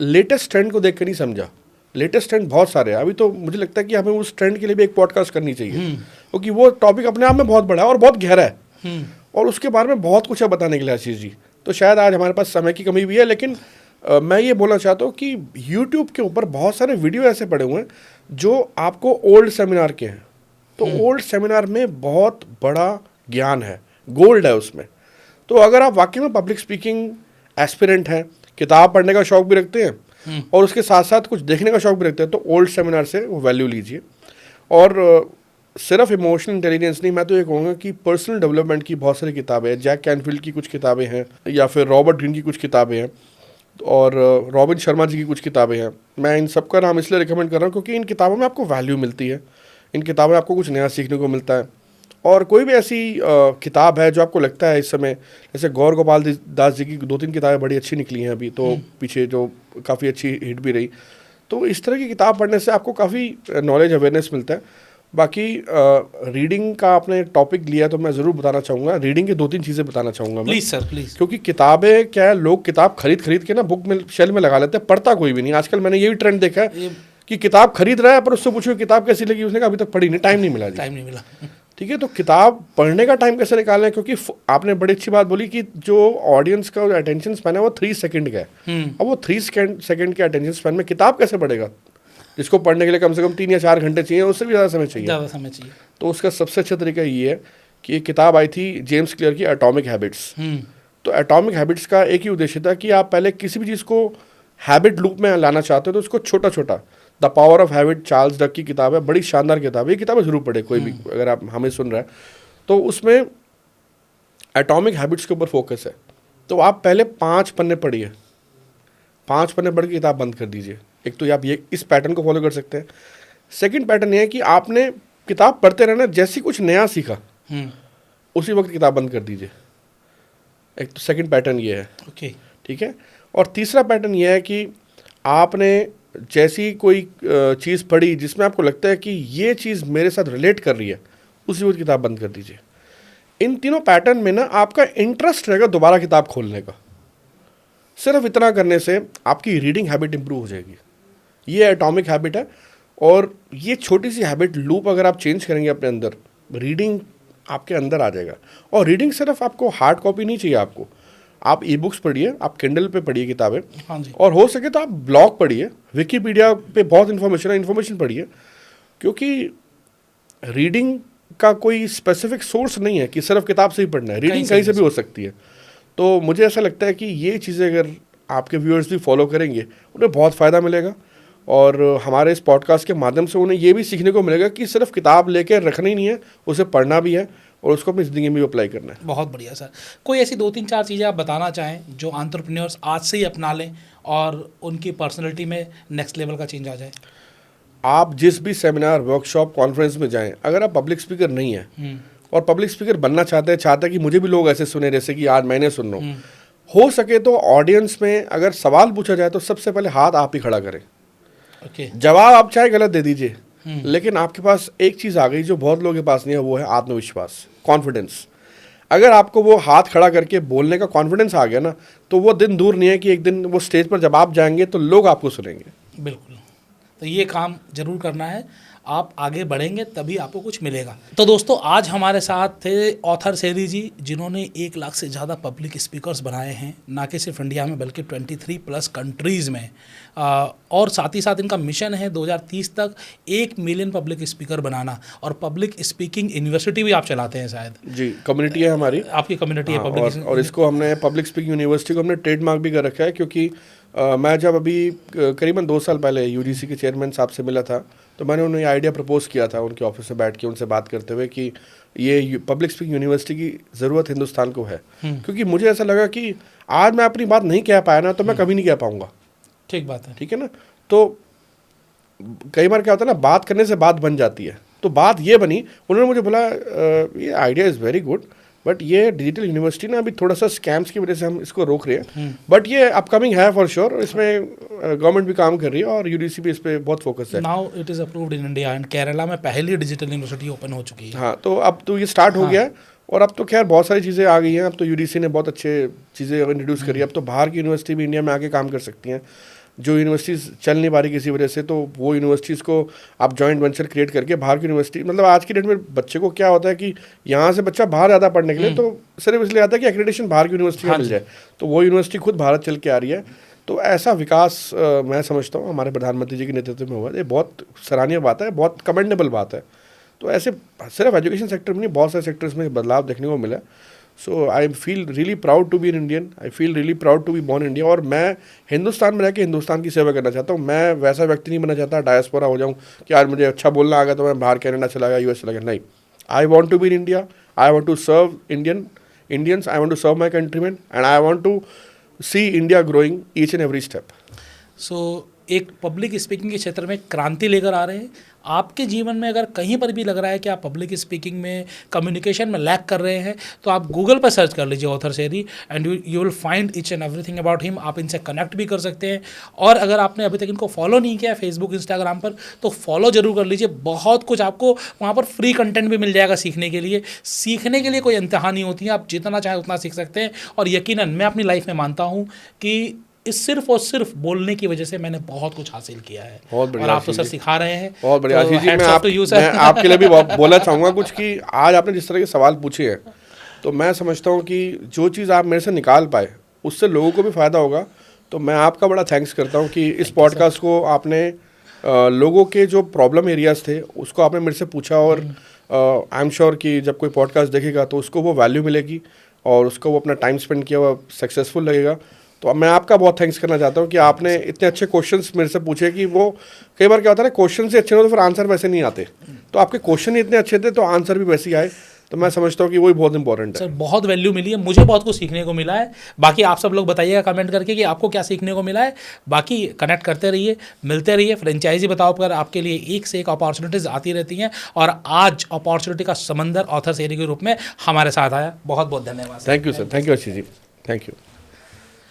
लेटेस्ट ट्रेंड को देख कर नहीं समझा। लेटेस्ट ट्रेंड बहुत सारे हैं, अभी तो मुझे लगता है कि हमें उस ट्रेंड के लिए भी एक पॉडकास्ट करनी चाहिए, क्योंकि वो टॉपिक अपने आप में बहुत बड़ा है और बहुत गहरा है, और उसके बारे में बहुत कुछ है बताने के लिए आशीष जी। तो शायद आज हमारे पास समय की कमी भी है, लेकिन मैं ये बोलना चाहता हूँ कि यूट्यूब के ऊपर बहुत सारे वीडियो ऐसे पड़े हुए हैं जो आपको ओल्ड सेमिनार के हैं। तो ओल्ड सेमिनार में बहुत बड़ा ज्ञान है, गोल्ड है उसमें। तो अगर आप वाकई में पब्लिक स्पीकिंग एस्पिरेंट हैं, किताब पढ़ने का शौक भी रखते हैं और उसके साथ साथ कुछ देखने का शौक भी रखते हैं, तो ओल्ड सेमिनार से वो वैल्यू लीजिए। और सिर्फ इमोशनल इंटेलिजेंस नहीं, मैं तो ये कहूँगा कि पर्सनल डेवलपमेंट की बहुत सारी किताबें हैं। जैक कैनफील्ड की कुछ किताबें हैं, या फिर रॉबर्ट ग्रीन की कुछ किताबें हैं, और रॉबिन शर्मा जी की कुछ किताबें हैं। मैं इन सब का नाम इसलिए रिकमेंड कर रहा हूँ क्योंकि इन किताबों में आपको वैल्यू मिलती है, इन किताबों में आपको कुछ नया सीखने को मिलता है। और कोई भी ऐसी किताब है जो आपको लगता है इस समय, जैसे गौर गोपाल दास जी की 2-3 किताबें बड़ी अच्छी निकली हैं अभी तो पीछे, जो काफ़ी अच्छी हिट भी रही। तो इस तरह की किताब पढ़ने से आपको काफ़ी नॉलेज अवेयरनेस मिलता है। बाकी रीडिंग का आपने टॉपिक लिया तो मैं ज़रूर बताना चाहूँगा, रीडिंग की 2-3 चीज़ें बताना चाहूँगा मैं। Please sir, please. क्योंकि किताबें क्या है, लोग किताब खरीद के ना बुक में शेल्फ में लगा लेते हैं, पढ़ता कोई भी नहीं। आजकल मैंने ये भी ट्रेंड देखा है कि किताब खरीद रहा है पर उससे पूछो किताब कैसी लगी, उसने कहा अभी तक पढ़ी नहीं, टाइम नहीं मिला जी। टाइम नहीं मिला। ठीक है, तो किताब पढ़ने का टाइम कैसे निकालना है, क्योंकि आपने बड़ी अच्छी बात बोली कि जो ऑडियंस का अटेंशन स्पैन है वो 3 सेकंड का है। अब वो 3 सेकंड के अटेंशन स्पैन में किताब कैसे पढ़ेगा, जिसको पढ़ने के लिए कम से कम 3 या 4 घंटे चाहिए, उससे भी ज़्यादा समय चाहिए। तो उसका सबसे अच्छा तरीका ये है कि एक किताब आई थी जेम्स क्लियर की, एटॉमिक हैबिट्स। तो एटॉमिक हैबिट्स का एक ही उद्देश्य था कि आप पहले किसी भी चीज़ को हैबिट लूप में लाना चाहते हो तो उसको छोटा छोटा, the power of habit, Charles duck की किताब है, बड़ी शानदार किताब है। ये किताबें जरूर पढ़े कोई भी, अगर आप हमें सुन रहे हैं तो उसमें एटॉमिक हैबिट्स के ऊपर फोकस है। तो आप पहले 5 पन्ने पढ़िए, 5 पन्ने पढ़ के किताब बंद कर दीजिए। एक तो आप ये इस पैटर्न को फॉलो कर सकते हैं। सेकंड पैटर्न ये है कि आपने किताब पढ़ते रहना, जैसे कुछ नया सीखा उसी वक्त किताब बंद कर दीजिए। एक तो सेकंड पैटर्न ये है। ओके, ठीक है। और तीसरा पैटर्न ये है कि आपने जैसी कोई चीज़ पढ़ी जिसमें आपको लगता है कि ये चीज़ मेरे साथ रिलेट कर रही है, उसी वक्त किताब बंद कर दीजिए। इन तीनों पैटर्न में ना आपका इंटरेस्ट रहेगा दोबारा किताब खोलने का। सिर्फ इतना करने से आपकी रीडिंग हैबिट इंप्रूव हो जाएगी। ये एटॉमिक हैबिट है, और ये छोटी सी हैबिट लूप अगर आप चेंज करेंगे अपने अंदर, रीडिंग आपके अंदर आ जाएगा। और रीडिंग सिर्फ आपको हार्ड कॉपी नहीं चाहिए, आपको आप ई बुक्स पढ़िए, आप किंडल पे पढ़िए किताबें। हाँ जी। और हो सके तो आप ब्लॉग पढ़िए, विकीपीडिया पे बहुत इन्फॉर्मेशन है, इन्फॉर्मेशन पढ़िए। क्योंकि रीडिंग का कोई स्पेसिफिक सोर्स नहीं है कि सिर्फ किताब से ही पढ़ना है, रीडिंग कहीं से भी हो सकती है। तो मुझे ऐसा लगता है कि ये चीज़ें अगर आपके व्यूअर्स भी फॉलो करेंगे उन्हें बहुत फ़ायदा मिलेगा, और हमारे इस पॉडकास्ट के माध्यम से उन्हें ये भी सीखने को मिलेगा कि सिर्फ किताब लेकर रखना ही नहीं है, उसे पढ़ना भी है और उसको अपनी ज़िंदगी में भी अप्लाई करना है। बहुत बढ़िया सर। कोई ऐसी 2-3-4 चीज़ें आप बताना चाहें जो एंटरप्रेन्योर्स आज से ही अपना लें और उनकी पर्सनैलिटी में नेक्स्ट लेवल का चेंज आ जाए? आप जिस भी सेमिनार, वर्कशॉप, कॉन्फ्रेंस में जाएं, अगर आप पब्लिक स्पीकर नहीं है और पब्लिक स्पीकर बनना चाहते हैं कि मुझे भी लोग ऐसे सुने जैसे कि आज मैंने सुन रहा हूँ, हो सके तो ऑडियंस में अगर सवाल पूछा जाए तो सबसे पहले हाथ आप ही खड़ा करें। जवाब आप चाहे गलत दे दीजिए, लेकिन आपके पास एक चीज़ आ गई जो बहुत लोगों के पास नहीं है, वो है आत्मविश्वास, कॉन्फिडेंस। अगर आपको वो हाथ खड़ा करके बोलने का कॉन्फिडेंस आ गया ना, तो वो दिन दूर नहीं है कि एक दिन वो स्टेज पर जब आप जाएंगे तो लोग आपको सुनेंगे। बिल्कुल, तो ये काम जरूर करना है, आप आगे बढ़ेंगे तभी आपको कुछ मिलेगा। तो दोस्तों आज हमारे साथ थे ऑथर सेरी जी, जिन्होंने 1 लाख से ज़्यादा पब्लिक स्पीकर्स बनाए हैं, ना कि सिर्फ इंडिया में बल्कि 23+ कंट्रीज़ में। और साथ ही साथ इनका मिशन है 2030 तक 1 मिलियन पब्लिक स्पीकर बनाना, और पब्लिक स्पीकिंग यूनिवर्सिटी भी आप चलाते हैं शायद। जी, कम्युनिटी है हमारी, आपकी कम्युनिटी है हाँ, पब्लिक, और इसको हमने पब्लिक स्पीकिंग यूनिवर्सिटी को हमने ट्रेडमार्क भी कर रखा है, क्योंकि मैं जब अभी करीबन 2 साल पहले यूजीसी के चेयरमैन साहब से मिला था, तो मैंने उन्हें आइडिया प्रपोज किया था उनके ऑफिस में बैठ के उनसे बात करते हुए कि ये पब्लिक स्पीकिंग यूनिवर्सिटी की ज़रूरत हिंदुस्तान को है। क्योंकि मुझे ऐसा लगा कि आज मैं अपनी बात नहीं कह पाया ना, तो मैं कभी नहीं कह पाऊँगा। ठीक बात है, ठीक है ना। तो कई बार क्या होता है ना, बात करने से बात बन जाती है। तो बात ये बनी, उन्होंने मुझे बोला ये idea is very good, but ये डिजिटल यूनिवर्सिटी ना अभी थोड़ा सा स्कैम्स की वजह से हम इसको रोक रहे हैं, बट ये अपकमिंग है फॉर श्योर। इसमें गवर्नमेंट भी काम कर रही है और यूडीसी भी इस पर बहुत फोकस है। Now it is approved in India and Kerala में पहली डिजिटल यूनिवर्सिटी ओपन हो चुकी है। हाँ, तो अब तो ये स्टार्ट हो गया है, और अब तो खैर बहुत सारी चीज़ें आ गई हैं। अब तो यूडीसी ने बहुत अच्छे चीज़ें इंट्रोड्यूस करी है। अब तो बाहर की यूनिवर्सिटी भी इंडिया में आके काम कर सकती हैं। जो यूनिवर्सिटीज़ चल नहीं पा रही किसी वजह से, तो वो यूनिवर्सिटीज़ को आप जॉइंट वेंचर क्रिएट करके बाहर की यूनिवर्सिटी, मतलब आज की डेट में बच्चे को क्या होता है कि यहाँ से बच्चा बाहर ज़्यादा पढ़ने के लिए तो सिर्फ इसलिए आता है कि एक्रेडिटेशन बाहर की यूनिवर्सिटी में मिल जाए, तो वो यूनिवर्सिटी खुद भारत चल के आ रही है। तो ऐसा विकास मैं समझता हूँ हमारे प्रधानमंत्री जी के नेतृत्व में हुआ है। ये बहुत सराहनीय बात है, बहुत कमेंडेबल बात है। तो ऐसे सिर्फ एजुकेशन सेक्टर में नहीं, बहुत सारे सेक्टर्स में बदलाव देखने को मिला। So I feel really proud to be an Indian, I feel really proud to be born India. और मैं हिंदुस्तान में रह के हिंदुस्तान की सेवा करना चाहता हूँ। मैं वैसा व्यक्ति नहीं बनना चाहता डायस्पोरा हो जाऊँ कि यार मुझे अच्छा बोलना आ गया तो मैं बाहर कनाडा चला गया, यूएस चला गया। नहीं, I want to be in India, I want to serve Indians, I want to serve my countryman, and I want to see India growing each and every step. So एक public speaking के क्षेत्र में क्रांति लेकर आ रहे हैं। आपके जीवन में अगर कहीं पर भी लग रहा है कि आप पब्लिक स्पीकिंग में, कम्युनिकेशन में लैक कर रहे हैं, तो आप गूगल पर सर्च कर लीजिए ऑथर सेरी and you will find each and everything about him. आप इनसे कनेक्ट भी कर सकते हैं, और अगर आपने अभी तक इनको फॉलो नहीं किया फेसबुक, इंस्टाग्राम पर, तो फॉलो जरूर कर लीजिए। बहुत कुछ आपको वहाँ पर फ्री कंटेंट भी मिल जाएगा सीखने के लिए। सीखने के लिए कोई इंतहा नहीं होती है, आप जितना चाहे उतना सीख सकते हैं। और यकीनन मैं अपनी लाइफ में मानता हूँ कि इस सिर्फ और सिर्फ बोलने की वजह से मैंने बहुत कुछ हासिल किया है। बहुत बढ़िया, और आप तो सर सिखा रहे हैं, बहुत बढ़िया। तो Ashish ji, hats off to you, sir। मैं आपके लिए भी बोलना चाहूँगा कुछ कि आज आपने जिस तरह के सवाल पूछे हैं, तो मैं समझता हूँ कि जो चीज़ आप मेरे से निकाल पाए उससे लोगों को भी फ़ायदा होगा। तो मैं आपका बड़ा थैंक्स करता हूँ कि इस पॉडकास्ट को आपने लोगों के जो प्रॉब्लम एरियाज़ थे उसको आपने मेरे से पूछा, और आई एम श्योर कि जब कोई पॉडकास्ट देखेगा तो उसको वो वैल्यू मिलेगी और उसको वो अपना टाइम स्पेंड किया हुआ सक्सेसफुल लगेगा। तो अब मैं आपका बहुत थैंक्स करना चाहता हूँ कि आपने इतने अच्छे क्वेश्चंस मेरे से पूछे कि वो कई बार क्या होता है ना, क्वेश्चन से अच्छे हो तो फिर आंसर वैसे नहीं आते, तो आपके क्वेश्चन ही इतने अच्छे थे तो आंसर भी वैसे ही आए। तो मैं समझता हूँ कि वही बहुत इंपॉर्टेंट है। सर बहुत वैल्यू मिली है, मुझे बहुत कुछ सीखने को मिला है। बाकी आप सब लोग बताइएगा कमेंट करके कि आपको क्या सीखने को मिला है। बाकी कनेक्ट करते रहिए, मिलते रहिए। फ्रेंचाइजी बताओ पर आपके लिए एक से एक अपॉर्चुनिटीज़ आती रहती हैं, और आज अपॉर्चुनिटी का समंदर ऑथर सेरी के रूप में हमारे साथ आया। बहुत बहुत धन्यवाद। Thank you sir, thank you Ashish ji, thank you.